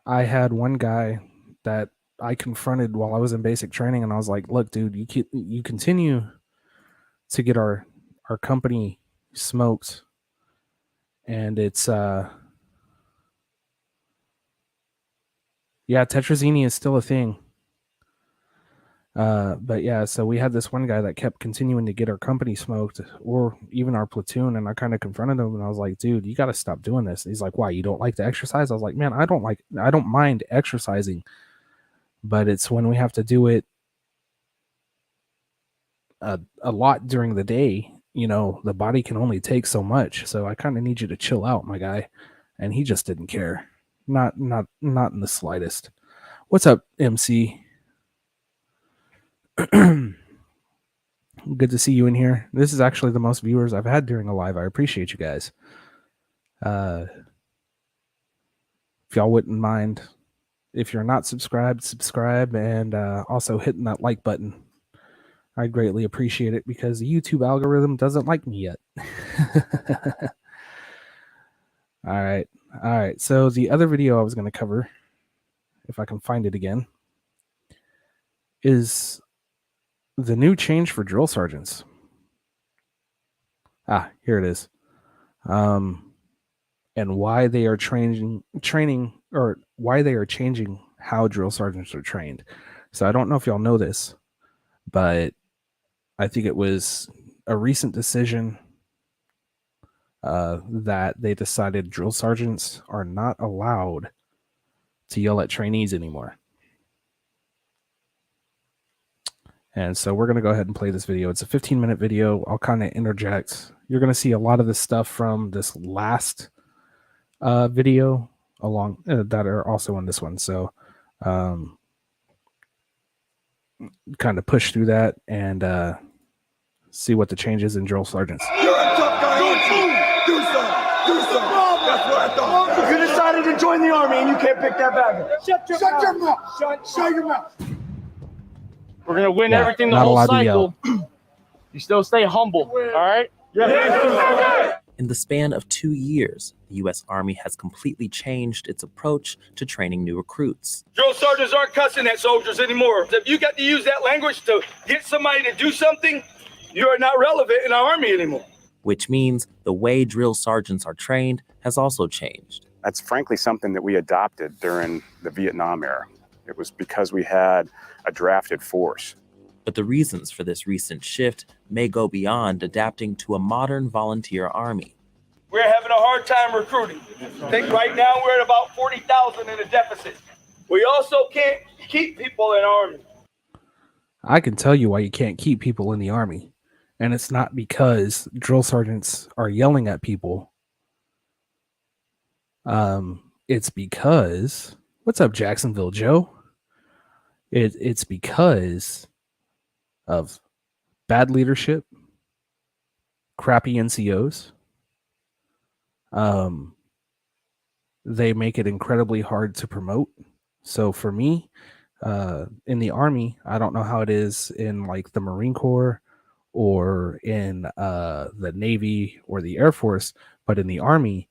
I had one guy that I confronted while I was in basic training, and I was like, "Look, dude, you continue to get our company smoked, and it's yeah, tetrazzini is still a thing, But yeah, so we had this one guy that kept continuing to get our company smoked, or even our platoon, and I kind of confronted him, and I was like, dude, you got to stop doing this. He's like, why, you don't like to exercise? I was like, man, I don't mind exercising, but it's when we have to do it a lot during the day, you know, the body can only take so much. So I kind of need you to chill out, my guy. And he just didn't care. Not in the slightest. What's up, MC? Good to see you in here. This is actually the most viewers I've had during a live. I appreciate you guys. If y'all wouldn't mind, if you're not subscribed, subscribe, and also hitting that like button. I greatly appreciate it because the YouTube algorithm doesn't like me yet. All right. So the other video I was going to cover, if I can find it again, is the new change for drill sergeants. Here it is. And why they are training, or why they are changing how drill sergeants are trained. So I don't know if y'all know this, but I think it was a recent decision that they decided drill sergeants are not allowed to yell at trainees anymore. And so we're going to go ahead and play this video. It's a 15-minute video. I'll kind of interject. You're going to see a lot of the stuff from this last video along that are also in this one. So kind of push through that and see what the changes in drill sergeants. You're a tough guy. Do some. That's what I thought. You decided to join the army and you can't pick that back up. Shut your mouth. Shut your mouth. We're gonna win everything the whole cycle. You still stay humble, all right? Yeah. In the span of 2 years, the U.S. Army has completely changed its approach to training new recruits. Drill sergeants aren't cussing at soldiers anymore. If you got to use that language to get somebody to do something, you are not relevant in our army anymore. Which means the way drill sergeants are trained has also changed. That's frankly something that we adopted during the Vietnam era. It was because we had a drafted force. But the reasons for this recent shift may go beyond adapting to a modern volunteer army. We're having a hard time recruiting. I think right now we're at about 40,000 in a deficit. We also can't keep people in our army. I can tell you why you can't keep people in the army. And it's not because drill sergeants are yelling at people. It's because, what's up, Jacksonville Joe? It's because of bad leadership, crappy NCOs. They make it incredibly hard to promote. So for me, in the Army, I don't know how it is in like the Marine Corps or in the Navy or the Air Force, but in the Army,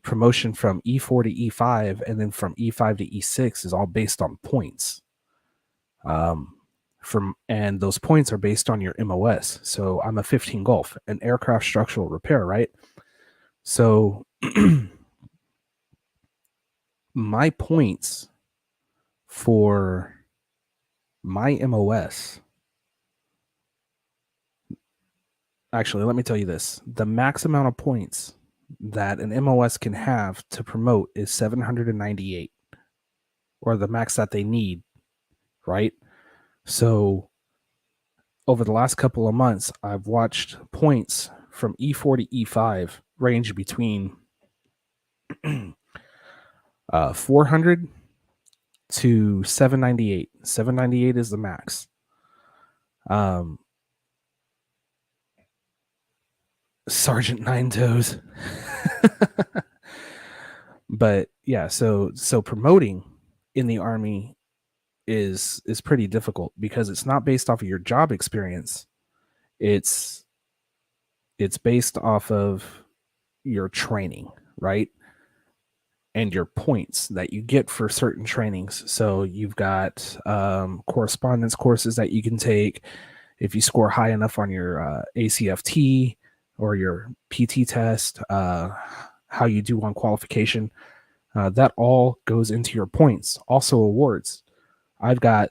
promotion from E4 to E5 and then from E5 to E6 is all based on points. And those points are based on your MOS. So I'm a 15 Gulf, an aircraft structural repair, right? So my points for my MOS, actually, let me tell you this. The max amount of points that an MOS can have to promote is 798, or the max that they need, right? So over the last couple of months, I've watched points from E4 to E5 range between 400 to 798. 798 is the max. Sergeant Nine Toes. But yeah, so promoting in the Army is pretty difficult because it's not based off of your job experience. It's based off of your training, right? And your points that you get for certain trainings. So you've got correspondence courses that you can take. If you score high enough on your ACFT or your PT test, how you do on qualification, that all goes into your points. Also awards. I've got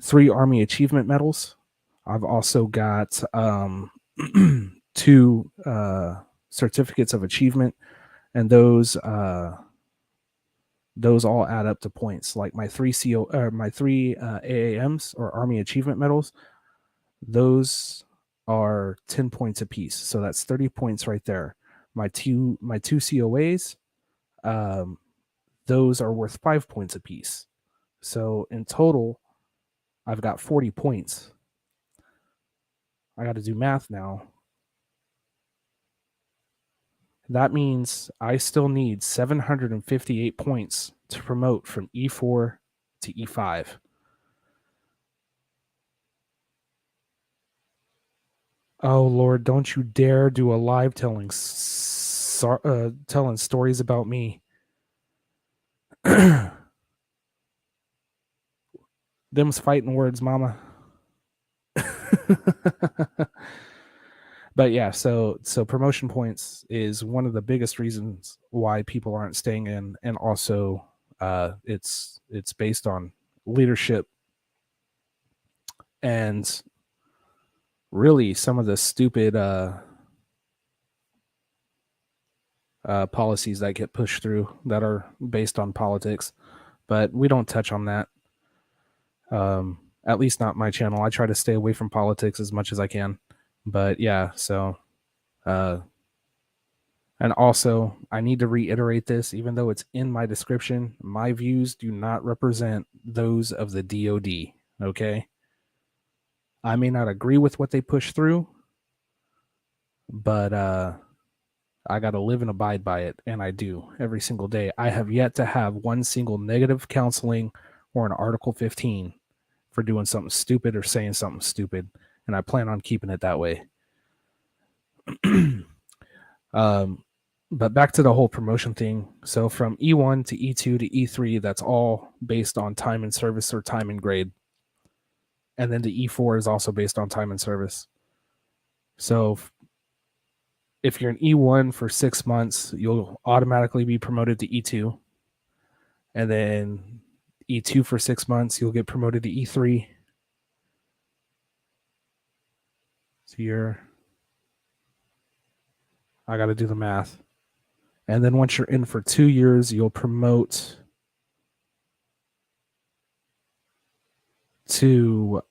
3 Army Achievement Medals. I've also got 2 certificates of achievement, and those all add up to points. Like my 3 AAMs or Army Achievement Medals, those are 10 points apiece. So that's 30 points right there. My two COAs, those are worth 5 points apiece. So in total, I've got 40 points. I got to do math now. That means I still need 758 points to promote from E4 to E5. Oh Lord, don't you dare do a live telling stories about me. Them's fighting words, mama. But yeah, so promotion points is one of the biggest reasons why people aren't staying in, and also it's based on leadership and really some of the stupid policies that get pushed through that are based on politics. But we don't touch on that. At least not my channel. I try to stay away from politics as much as I can. But yeah, so and also I need to reiterate this, even though it's in my description, my views do not represent those of the DoD. Okay, I may not agree with what they push through, but I got to live and abide by it, and I do every single day. I have yet to have one single negative counseling or an Article 15 for doing something stupid or saying something stupid, and I plan on keeping it that way. But back to the whole promotion thing. So from E1 to E2 to E3, that's all based on time and service or time and grade. And then the E4 is also based on time and service. So if you're an E1 for 6 months, you'll automatically be promoted to E2. And then E2 for 6 months, you'll get promoted to E3. So I got to do the math. And then once you're in for 2 years, you'll promote to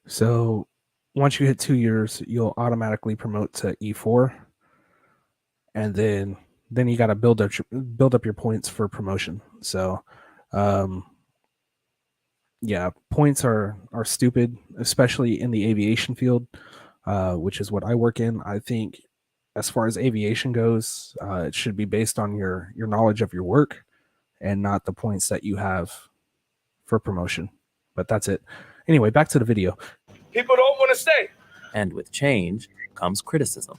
so once you hit 2 years, you'll automatically promote to E4. And then you got to build up your points for promotion. So yeah, points are stupid, especially in the aviation field, which is what I work in. I think as far as aviation goes, it should be based on your knowledge of your work and not the points that you have for promotion. But that's it. Anyway, back to the video. People don't want to stay. And with change comes criticism.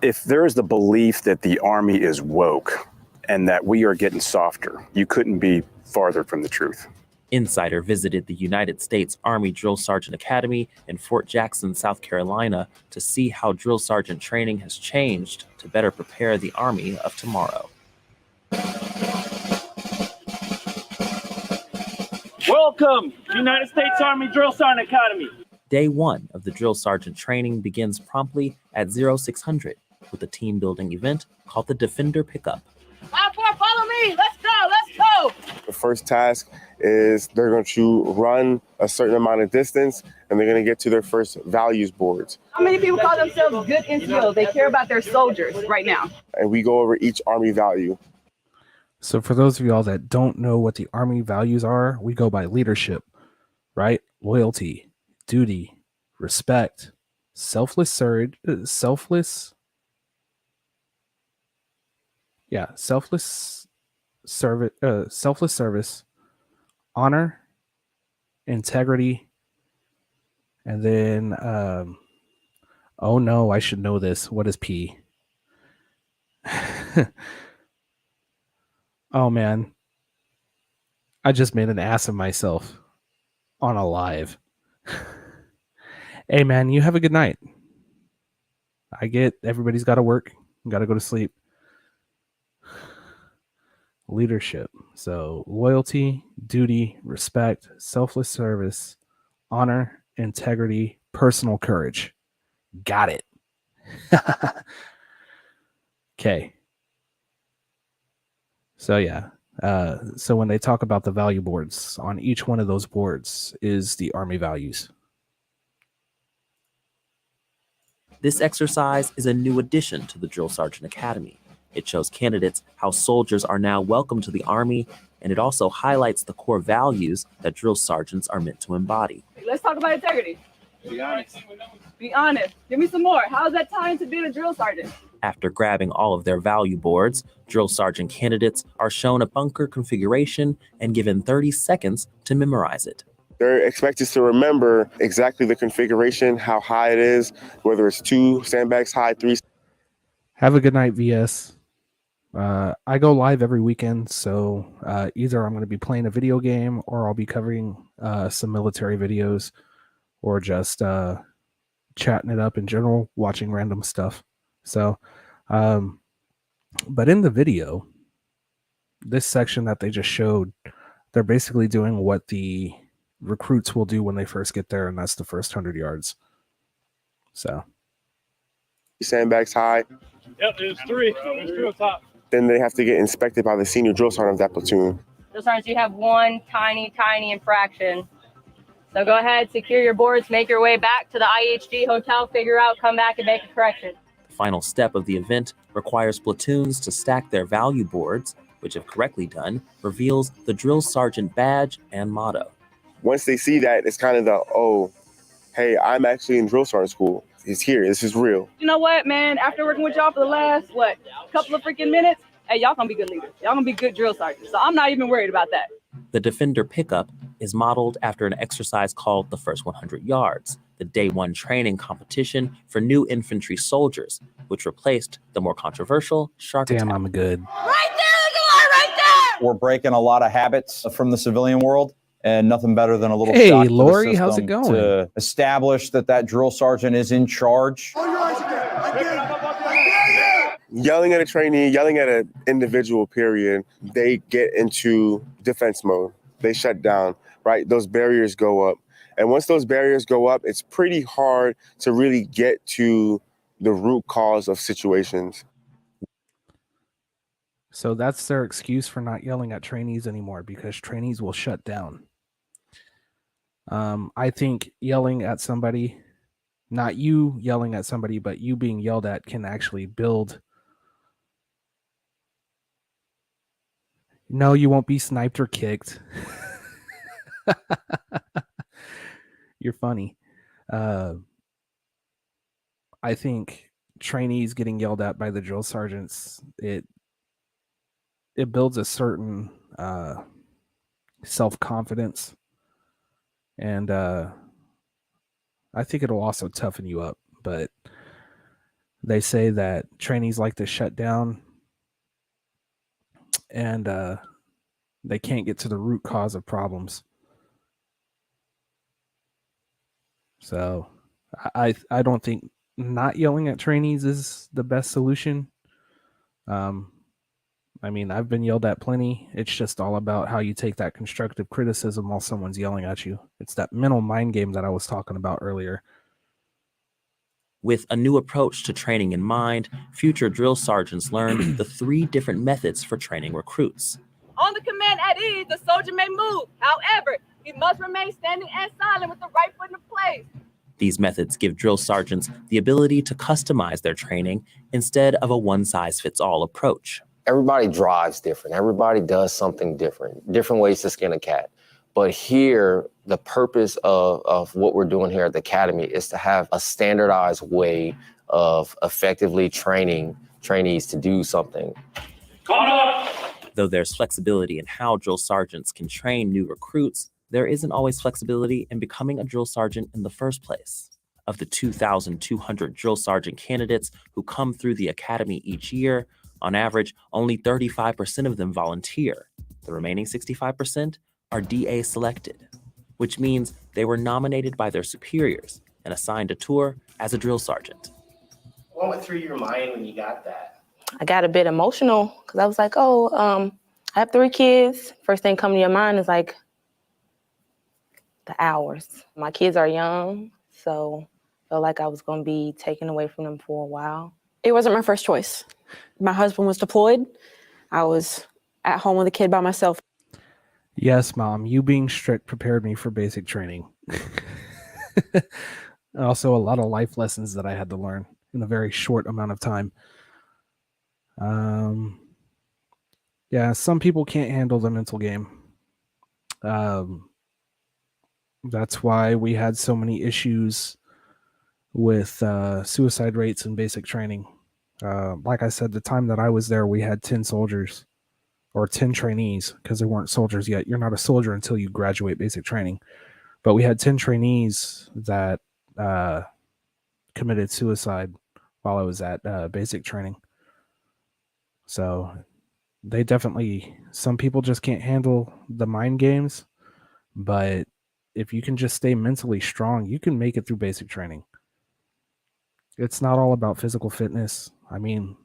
If there is the belief that the Army is woke and that we are getting softer, you couldn't be farther from the truth. Insider visited the United States Army Drill Sergeant Academy in Fort Jackson, South Carolina, to see how drill sergeant training has changed to better prepare the Army of tomorrow. Welcome to United States Army Drill Sergeant Academy. Day 1 of the drill sergeant training begins promptly at 0600 with a team building event called the Defender Pickup. 5-4, follow me. Let's go. Let's go. The first task is they're going to run a certain amount of distance, and they're going to get to their first values boards. How many people call themselves good NCO? They care about their soldiers right now. And we go over each Army value. So for those of y'all that don't know what the Army values are, we go by leadership, right? Loyalty, duty, respect, selfless service, honor, integrity, and then oh no, I should know this. What is P? Oh man, I just made an ass of myself on a live. Hey man, you have a good night. I get everybody's got to work, got to go to sleep. leadership. So loyalty, duty, respect, selfless service, honor, integrity, personal courage. Got it. Okay. So yeah. So when they talk about the value boards, on each one of those boards is the Army values. This exercise is a new addition to the Drill Sergeant Academy. It shows candidates how soldiers are now welcome to the Army, and it also highlights the core values that drill sergeants are meant to embody. Let's talk about integrity. Be honest. Be honest. Give me some more. How's that tie into being a drill sergeant? After grabbing all of their value boards, drill sergeant candidates are shown a bunker configuration and given 30 seconds to memorize it. They're expected to remember exactly the configuration, how high it is, whether it's 2 sandbags high, 3. Have a good night, VS. I go live every weekend, so either I'm going to be playing a video game or I'll be covering some military videos or just chatting it up in general, watching random stuff. So, but in the video, this section that they just showed, they're basically doing what the recruits will do when they first get there, and that's the first 100 yards. So. Sandbags high. Yep, there's 3. There's 2 on top. Then they have to get inspected by the senior drill sergeant of that platoon. Drill sergeants, you have one tiny infraction. So go ahead, secure your boards, make your way back to the IHG hotel, figure out, come back and make a correction. The final step of the event requires platoons to stack their value boards, which if correctly done, reveals the drill sergeant badge and motto. Once they see that, it's kind of the, oh, hey, I'm actually in drill sergeant school. It's here. This is real. You know what, man? After working with y'all for the last, couple of freaking minutes, hey, y'all gonna be good leaders. Y'all gonna be good drill sergeants. So I'm not even worried about that. The Defender pickup is modeled after an exercise called the First 100 Yards, the day one training competition for new infantry soldiers, which replaced the more controversial Shark Attack. Damn, I'm good. Right there, look at right there! We're breaking a lot of habits from the civilian world. And nothing better than a little hey, shot to the Lori, how's it system going? to establish that drill sergeant is in charge. Yelling at a trainee, yelling at an individual, period, they get into defense mode. They shut down, right? Those barriers go up. And once those barriers go up, it's pretty hard to really get to the root cause of situations. So that's their excuse for not yelling at trainees anymore, because trainees will shut down. I think yelling at somebody, not you yelling at somebody, but you being yelled at, can actually build. No, you won't be sniped or kicked. You're funny. I think trainees getting yelled at by the drill sergeants, it builds a certain self-confidence, and I think it'll also toughen you up. But they say that trainees like to shut down, and they can't get to the root cause of problems. So I don't think not yelling at trainees is the best solution. I mean, I've been yelled at plenty. It's just all about how you take that constructive criticism while someone's yelling at you. It's that mental mind game that I was talking about earlier. With a new approach to training in mind, future drill sergeants learn the 3 different methods for training recruits. On the command at ease, the soldier may move. However, he must remain standing and silent with the right foot in place. These methods give drill sergeants the ability to customize their training instead of a one-size-fits-all approach. Everybody drives different. Everybody does something different ways to skin a cat. But here, the purpose of what we're doing here at the Academy is to have a standardized way of effectively training trainees to do something. Though there's flexibility in how drill sergeants can train new recruits, there isn't always flexibility in becoming a drill sergeant in the first place. Of the 2,200 drill sergeant candidates who come through the Academy each year, on average, only 35% of them volunteer. The remaining 65% are DA selected, which means they were nominated by their superiors and assigned a tour as a drill sergeant. What went through your mind when you got that? I got a bit emotional because I was like, I I have 3 kids. First thing coming to your mind is like the hours. My kids are young, so I felt like I was going to be taken away from them for a while. It wasn't my first choice. My husband was deployed. I was at home with a kid by myself. Yes, Mom, you being strict prepared me for basic training. Also, a lot of life lessons that I had to learn in a very short amount of time. Yeah, some people can't handle the mental game. That's why we had so many issues with suicide rates in basic training. Like I said, the time that I was there, we had 10 soldiers or 10 trainees because there weren't soldiers yet. You're not a soldier until you graduate basic training. But we had 10 trainees that committed suicide while I was at basic training. So they definitely, some people just can't handle the mind games, but if you can just stay mentally strong, you can make it through basic training. It's not all about physical fitness. I mean,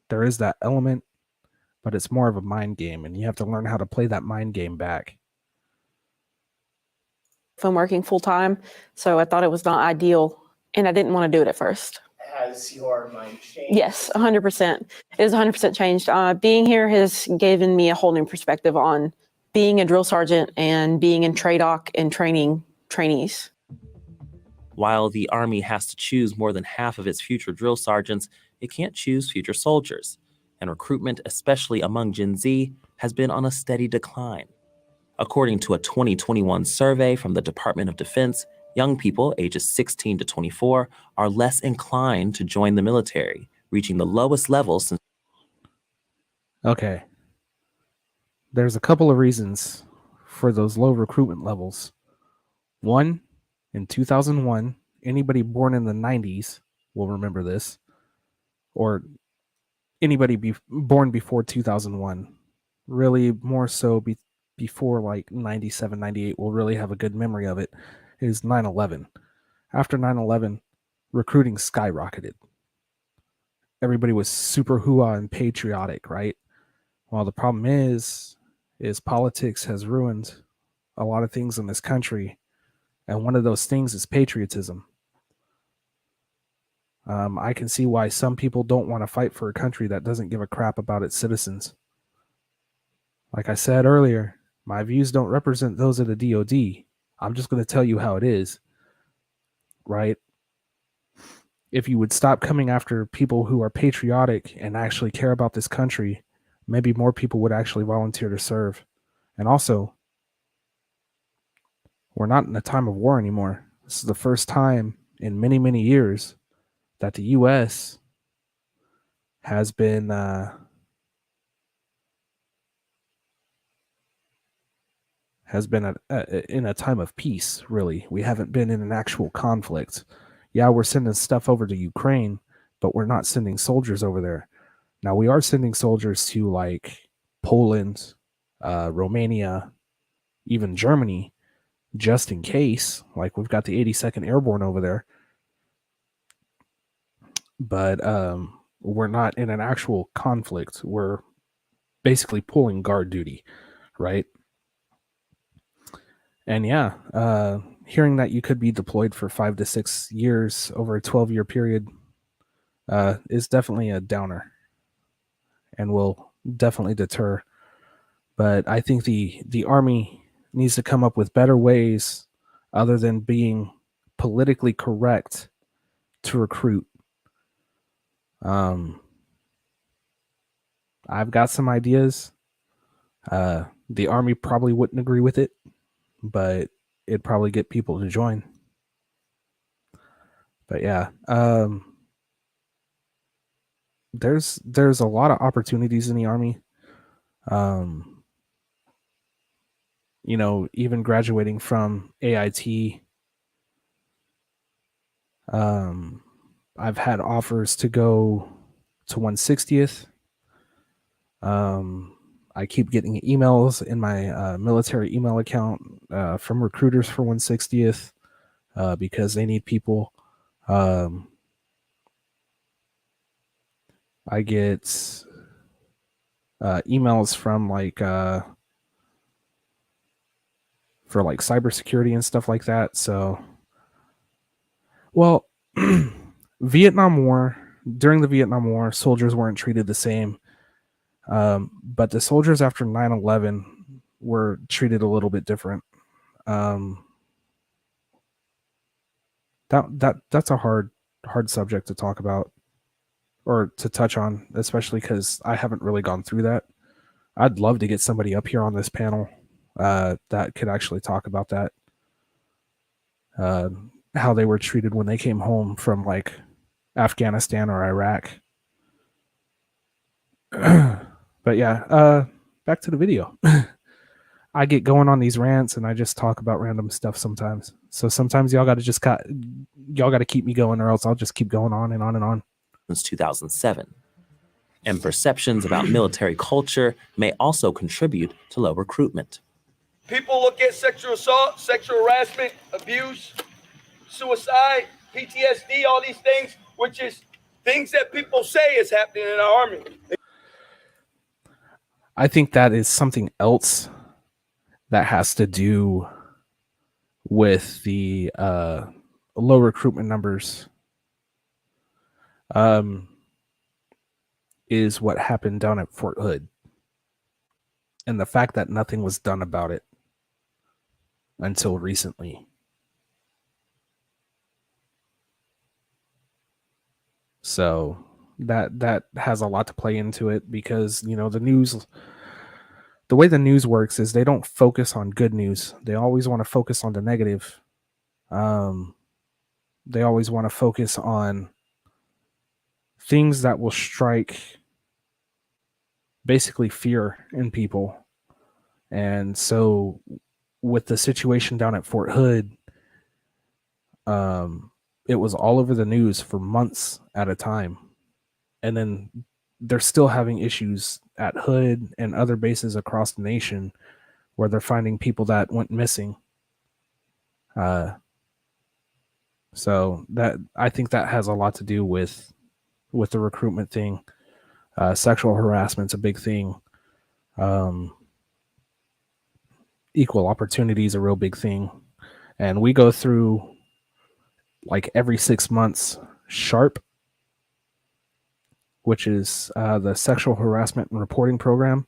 there is that element, but it's more of a mind game, and you have to learn how to play that mind game back. I'm working full time, so I thought it was not ideal, and I didn't want to do it at first. Has your mind changed? Yes, 100%. It is 100% changed. Being here has given me a whole new perspective on being a drill sergeant and being in TRADOC and training trainees. While the Army has to choose more than half of its future drill sergeants, it can't choose future soldiers. And recruitment, especially among Gen Z, has been on a steady decline. According to a 2021 survey from the Department of Defense, young people ages 16 to 24 are less inclined to join the military, reaching the lowest level since. Okay. There's a couple of reasons for those low recruitment levels. One, in 2001, anybody born in the 90s will remember this, or anybody born before 2001, really more so before like 97, 98 will really have a good memory of it, is 9/11. After 9/11, recruiting skyrocketed. Everybody was super hoo-ah and patriotic, right? Well, the problem is politics has ruined a lot of things in this country, and one of those things is patriotism. I can see why some people don't want to fight for a country that doesn't give a crap about its citizens. Like I said earlier, my views don't represent those of the DoD. I'm just going to tell you how it is, right? If you would stop coming after people who are patriotic and actually care about this country, maybe more people would actually volunteer to serve. And also, we're not in a time of war anymore. This is the first time in many, many years that the U.S. has been in a time of peace, really. We haven't been in an actual conflict. Yeah, we're sending stuff over to Ukraine, but we're not sending soldiers over there. Now, we are sending soldiers to like Poland, Romania, even Germany, just in case. Like we've got the 82nd Airborne over there. But we're not in an actual conflict. We're basically pulling guard duty, right? And yeah, hearing that you could be deployed for 5 to 6 years over a 12-year period is definitely a downer and will definitely deter. But I think the Army needs to come up with better ways other than being politically correct to recruit. I've got some ideas. The Army probably wouldn't agree with it, but it'd probably get people to join. But yeah, there's a lot of opportunities in the Army. Even graduating from AIT, I've had offers to go to 160th. I keep getting emails in my military email account from recruiters for 160th because they need people. I get emails from like for like cybersecurity and stuff like that. So, well, Vietnam War, during the Vietnam War, soldiers weren't treated the same. But the soldiers after 9/11 were treated a little bit different. That's a hard subject to talk about or to touch on, especially because I haven't really gone through that. I'd love to get somebody up here on this panel that could actually talk about that. How they were treated when they came home from like Afghanistan or Iraq. But yeah, back to the video. I get going on these rants and I just talk about random stuff sometimes. So sometimes y'all got to keep me going, or else I'll just keep going on and on and on. Since 2007. And perceptions about military culture may also contribute to low recruitment. People look at sexual assault, sexual harassment, abuse, suicide, PTSD, all these things, which is things that people say is happening in our Army. I think that is something else that has to do with the low recruitment numbers. Is what happened down at Fort Hood, and the fact that nothing was done about it until recently. So that has a lot to play into it, because the news, the way the news works is they don't focus on good news. They always want to focus on the negative. They always want to focus on things that will strike basically fear in people. And so with the situation down at Fort Hood, it was all over the news for months at a time. And then they're still having issues at Hood and other bases across the nation where they're finding people that went missing. So that, I think that has a lot to do with the recruitment thing. Sexual harassment's a big thing. Equal opportunity is a real big thing. And we go through like every 6 months SHARP, which is the Sexual Harassment and Reporting Program.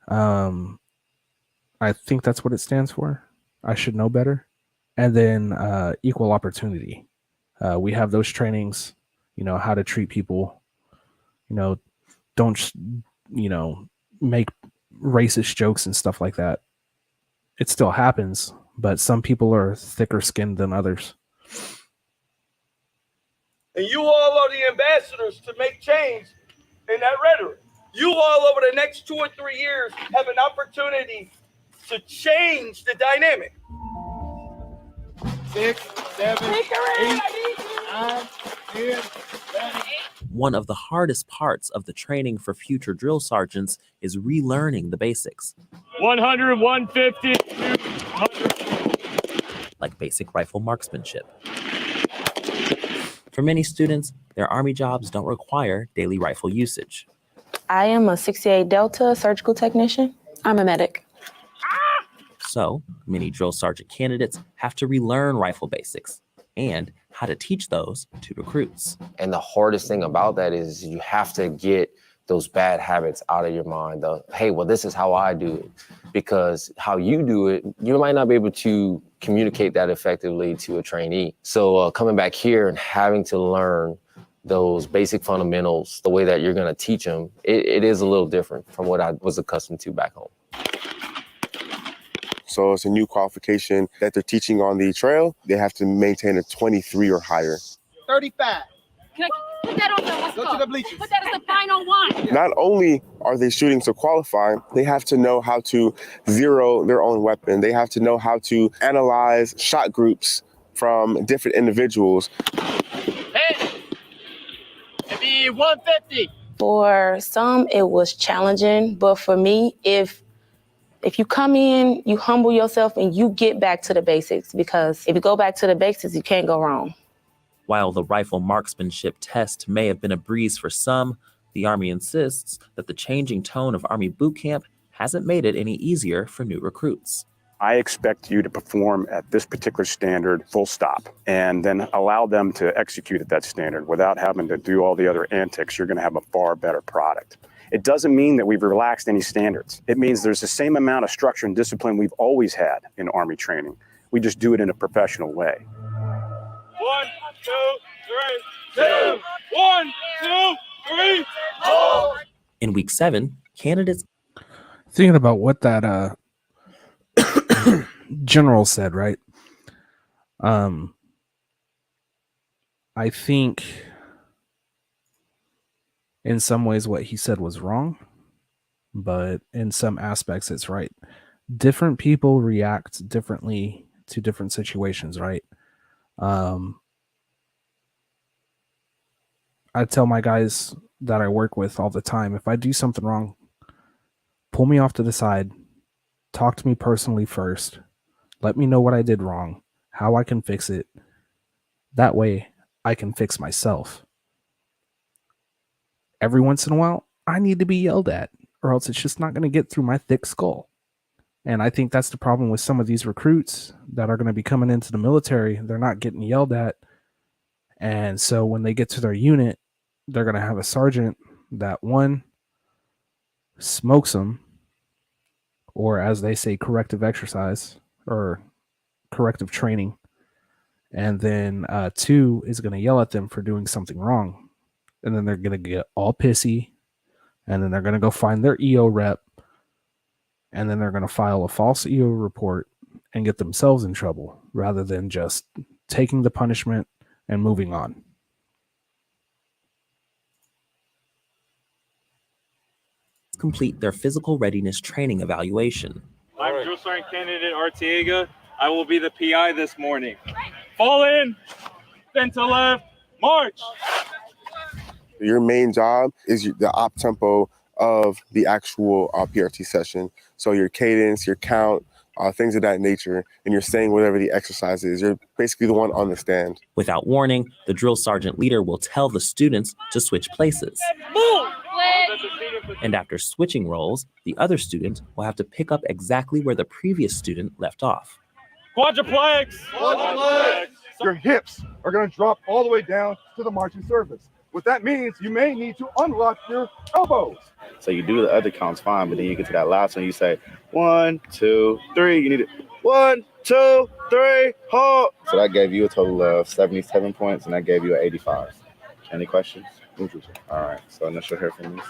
I think that's what it stands for. I should know better. And then equal opportunity. We have those trainings, how to treat people. Don't, make racist jokes and stuff like that. It still happens, but some people are thicker skinned than others. And you all are the ambassadors to make change in that rhetoric. You all over the next 2 or 3 years have an opportunity to change the dynamic. 6, 7, 8, 9, 10, 11. One of the hardest parts of the training for future drill sergeants is relearning the basics. 100, 150, 200. Like basic rifle marksmanship. For many students, their Army jobs don't require daily rifle usage. I am a 68 Delta surgical technician. I'm a medic. So many drill sergeant candidates have to relearn rifle basics and how to teach those to recruits. And the hardest thing about that is you have to get those bad habits out of your mind. Hey, well, this is how I do it. Because how you do it, you might not be able to communicate that effectively to a trainee. So coming back here and having to learn those basic fundamentals, the way that you're going to teach them, it is a little different from what I was accustomed to back home. So it's a new qualification that they're teaching on the trail. They have to maintain a 23 or higher. 35. Can I put that on the what's Go called? to the bleachers. Put that as the final one. Not only are they shooting to qualify, they have to know how to zero their own weapon. They have to know how to analyze shot groups from different individuals. Hey, it'd be 150. For some, it was challenging, but for me, if you come in, you humble yourself and you get back to the basics, because if you go back to the basics, you can't go wrong. While the rifle marksmanship test may have been a breeze for some, The Army insists that the changing tone of Army boot camp hasn't made it any easier for new recruits. I expect you to perform at this particular standard, full stop, and then allow them to execute at that standard without having to do all the other antics. You're going to have a far better product. It doesn't mean that we've relaxed any standards. It means there's the same amount of structure and discipline we've always had in Army training. We just do it in a professional way. 1, 2, 3, 2. 1, 2, 3, hold. In week 7, candidates Thinking about what that general said, right? I think in some ways what he said was wrong, but in some aspects it's right. Different people react differently to different situations, right? I tell my guys that I work with all the time, if I do something wrong, pull me off to the side, talk to me personally first, let me know what I did wrong, how I can fix it. That way I can fix myself. Every once in a while, I need to be yelled at, or else it's just not going to get through my thick skull. And I think that's the problem with some of these recruits that are going to be coming into the military. They're not getting yelled at. And so when they get to their unit, they're going to have a sergeant that, one, smokes them, or as they say, corrective exercise or corrective training. And then 2 is going to yell at them for doing something wrong. And then they're going to get all pissy. And then they're going to go find their EO rep. And then they're going to file a false EO report and get themselves in trouble rather than just taking the punishment and moving on. complete their physical readiness training evaluation. I'm Drill Sergeant Candidate Arteaga. I will be the PI this morning. Fall in, then to left, march. Your main job is the op tempo of the actual PRT session. So your cadence, your count, things of that nature, and you're saying whatever the exercise is. You're basically the one on the stand. Without warning, the drill sergeant leader will tell the students to switch places. Move! And after switching roles, the other student will have to pick up exactly where the previous student left off. Quadruplex! Quadruplex! Your hips are going to drop all the way down to the marching surface. What that means, you may need to unlock your elbows. So you do the other counts fine, but then you get to that last one, you say 1, 2, 3. You need it 1, 2, 3, hold. So that gave you a total of 77 points, and that gave you an 85. Any questions? All right, so initial hear from you.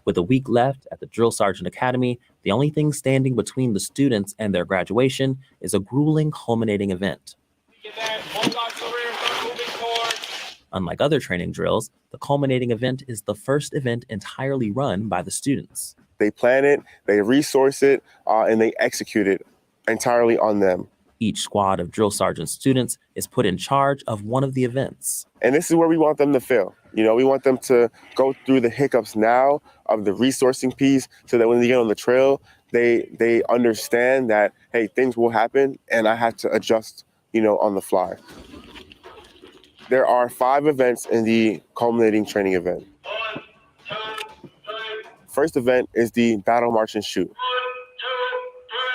With a week left at the Drill Sergeant Academy, the only thing standing between the students and their graduation is a grueling culminating event. Unlike other training drills, the culminating event is the first event entirely run by the students. They plan it, they resource it, and they execute it entirely on them. Each squad of drill sergeant students is put in charge of one of the events. And this is where we want them to fail. You know, we want them to go through the hiccups now of the resourcing piece so that when they get on the trail, they understand that, hey, things will happen and I have to adjust, you know, on the fly. There are 5 events in the culminating training event. First event is the battle march and shoot.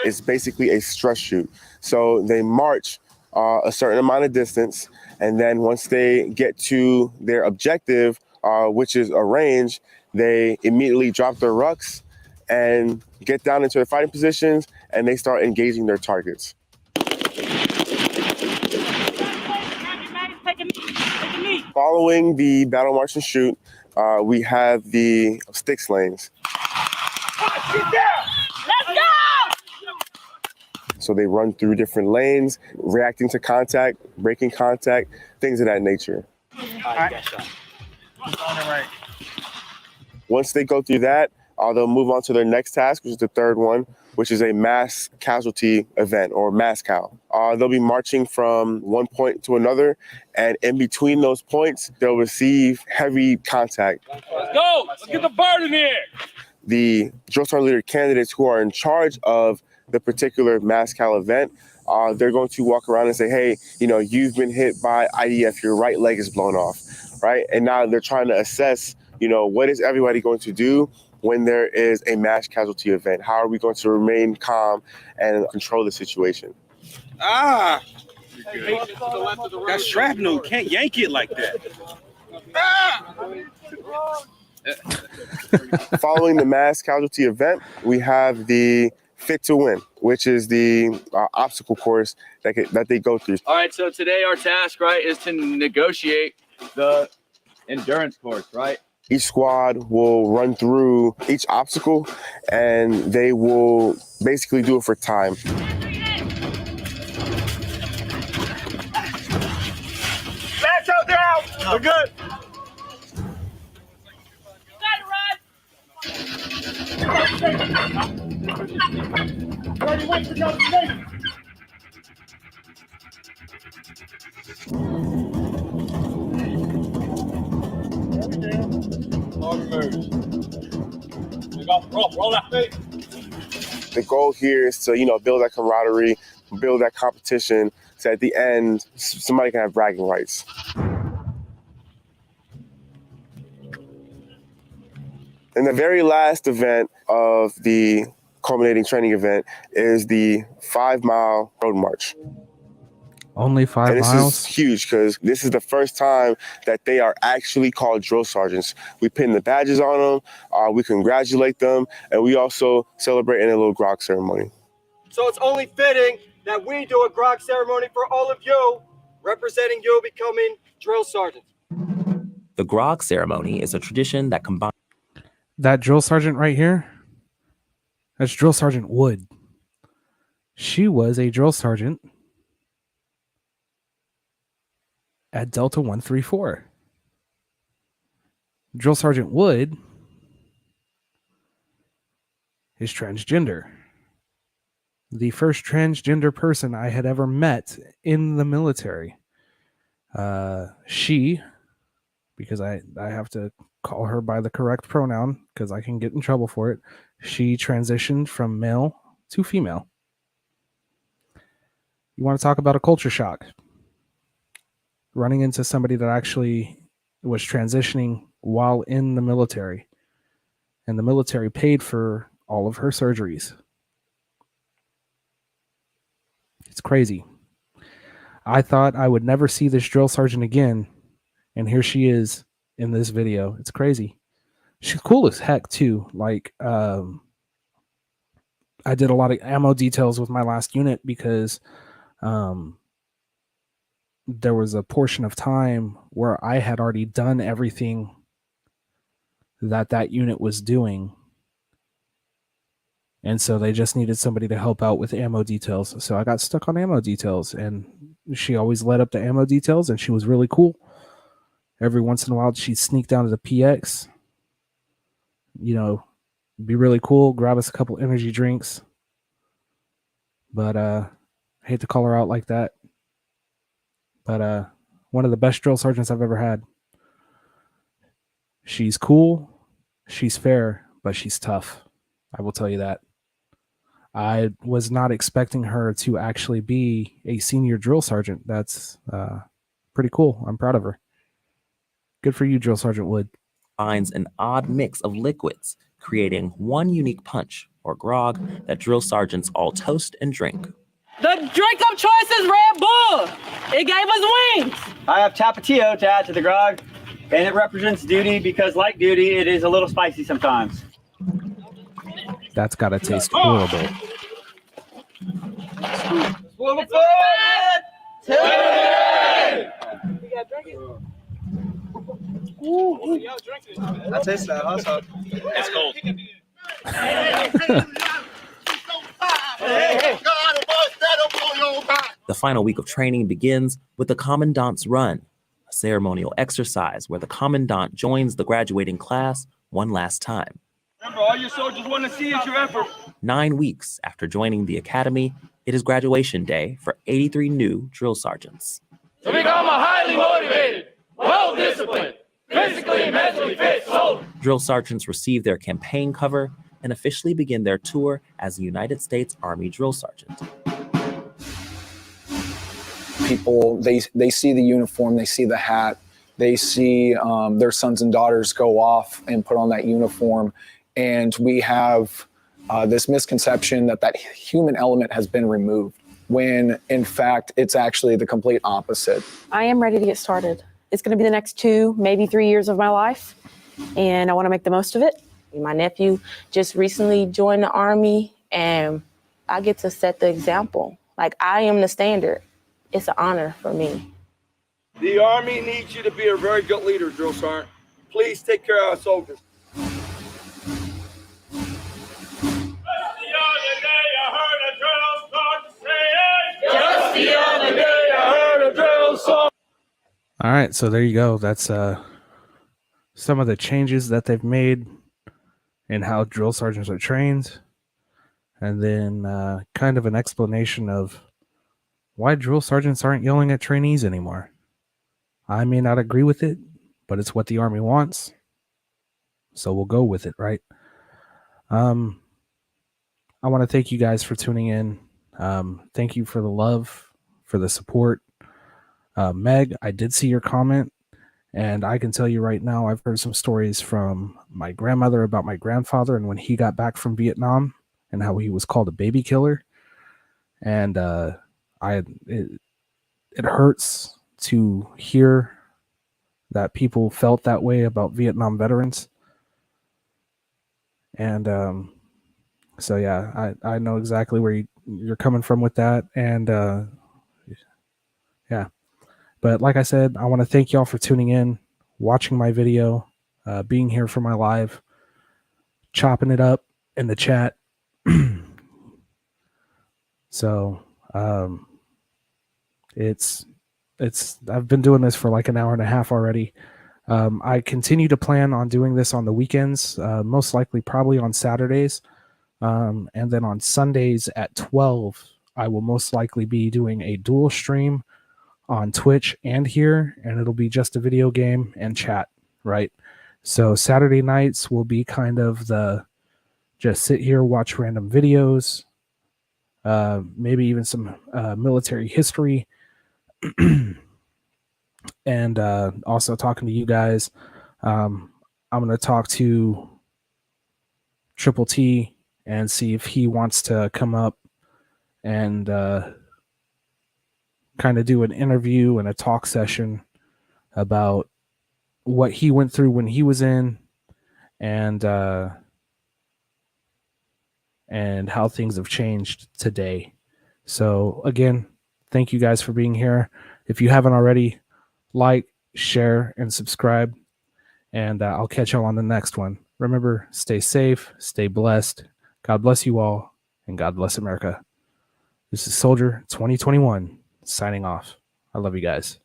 It's basically a stress shoot. So they march a certain amount of distance, and then once they get to their objective, which is a range, they immediately drop their rucks and get down into their fighting positions, and they start engaging their targets. Following the battle march and shoot, we have the sticks lanes. Let's go! So they run through different lanes, reacting to contact, breaking contact, things of that nature. Once they go through that, they'll move on to their next task, which is the third one, which is a mass casualty event, or mass cal. They'll be marching from one point to another, and in between those points, they'll receive heavy contact. Let's go! Let's get the bird in here! The drill sergeant leader candidates who are in charge of the particular mass cal event, they're going to walk around and say, hey, you know, you've been hit by IDF, your right leg is blown off. right? And now they're trying to assess, what is everybody going to do when there is a mass casualty event? How are we going to remain calm and control the situation? Ah! That shrapnel, can't yank it like that. Following the mass casualty event, we have the Fit to Win, which is the obstacle course that they go through. All right, so today our task, right, is to negotiate the endurance course, right? Each squad will run through each obstacle, and they will basically do it for time. Lasso down. We're good. Roll that thing. The goal here is to, build that camaraderie, build that competition, so at the end, somebody can have bragging rights. And the very last event of the culminating training event is the 5-mile road march. Only 5 and this miles? is huge because this is the first time that they are actually called drill sergeants. We pin the badges on them, we congratulate them, and we also celebrate in a little grog ceremony. So it's only fitting that we do a grog ceremony for all of you, representing you becoming drill sergeants. The grog ceremony is a tradition that combines. That drill sergeant right here, that's Drill Sergeant Wood. She was a drill sergeant at Delta 134. Drill Sergeant Wood is transgender. The first transgender person I had ever met in the military. She, because I have to call her by the correct pronoun because I can get in trouble for it. She transitioned from male to female. You want to talk about a culture shock? Running into somebody that actually was transitioning while in the military, and the military paid for all of her surgeries. It's crazy. I thought I would never see this drill sergeant again, and here she is in this video. It's crazy. She's cool as heck too. Like, I did a lot of ammo details with my last unit because there was a portion of time where I had already done everything that unit was doing. And so they just needed somebody to help out with ammo details. So I got stuck on ammo details, and she always led up to ammo details, and she was really cool. Every once in a while, she'd sneak down to the PX, be really cool, grab us a couple energy drinks. But I hate to call her out like that. But one of the best drill sergeants I've ever had. She's cool, she's fair, but she's tough. I will tell you that. I was not expecting her to actually be a senior drill sergeant. That's pretty cool. I'm proud of her. Good for you, Drill Sergeant Wood. Finds an odd mix of liquids, creating one unique punch or grog that drill sergeants all toast and drink. The drink of choice is Red Bull. It gave us wings. I have Tapatio to add to the grog, and it represents duty because, like duty, it is a little spicy sometimes. That's gotta taste horrible. I taste that also. It's cold. The final week of training begins with the Commandant's Run, a ceremonial exercise where the Commandant joins the graduating class one last time. Remember, all your soldiers want to see is your effort. 9 weeks after joining the academy, it is graduation day for 83 new drill sergeants. To become a highly motivated, well-disciplined, physically and mentally fit soldier. Drill sergeants receive their campaign cover and officially begin their tour as a United States Army drill sergeant. People, they see the uniform, they see the hat, They see their sons and daughters go off and put on that uniform. And we have this misconception that that human element has been removed, when in fact, it's actually the complete opposite. I am ready to get started. It's going to be the next 2, maybe 3 years of my life, and I want to make the most of it. My nephew just recently joined the Army, and I get to set the example. Like, I am the standard. It's an honor for me. The Army needs you to be a very good leader, Drill Sergeant. Please take care of our soldiers. Just the other day I heard a drill song. All right, so there you go. That's some of the changes that they've made in how drill sergeants are trained, and then kind of an explanation of why drill sergeants aren't yelling at trainees anymore. I may not agree with it, but it's what the Army wants, so we'll go with it, right? I want to thank you guys for tuning in. Thank you for the love, for the support. Meg, I did see your comment, and I can tell you right now, I've heard some stories from my grandmother about my grandfather and when he got back from Vietnam and how he was called a baby killer. And it hurts to hear that people felt that way about Vietnam veterans. And so, yeah, I know exactly where you're coming from with that. And yeah. But like I said, I want to thank y'all for tuning in, watching my video, being here for my live, chopping it up in the chat. So I've been doing this for like an hour and a half already. I continue to plan on doing this on the weekends, most likely probably on Saturdays. And then on Sundays at 12, I will most likely be doing a dual stream on Twitch and here, and it'll be just a video game and chat, right? So Saturday nights will be kind of the just sit here, watch random videos, maybe even some military history, and also talking to you guys. I'm going to talk to Triple T and see if he wants to come up and kind of do an interview and a talk session about what he went through when he was in, and how things have changed today. So again, thank you guys for being here. If you haven't already, like, share, and subscribe, and I'll catch y'all on the next one. Remember, stay safe, stay blessed. God bless you all, and God bless America. This is Soldier 2021 signing off. I love you guys.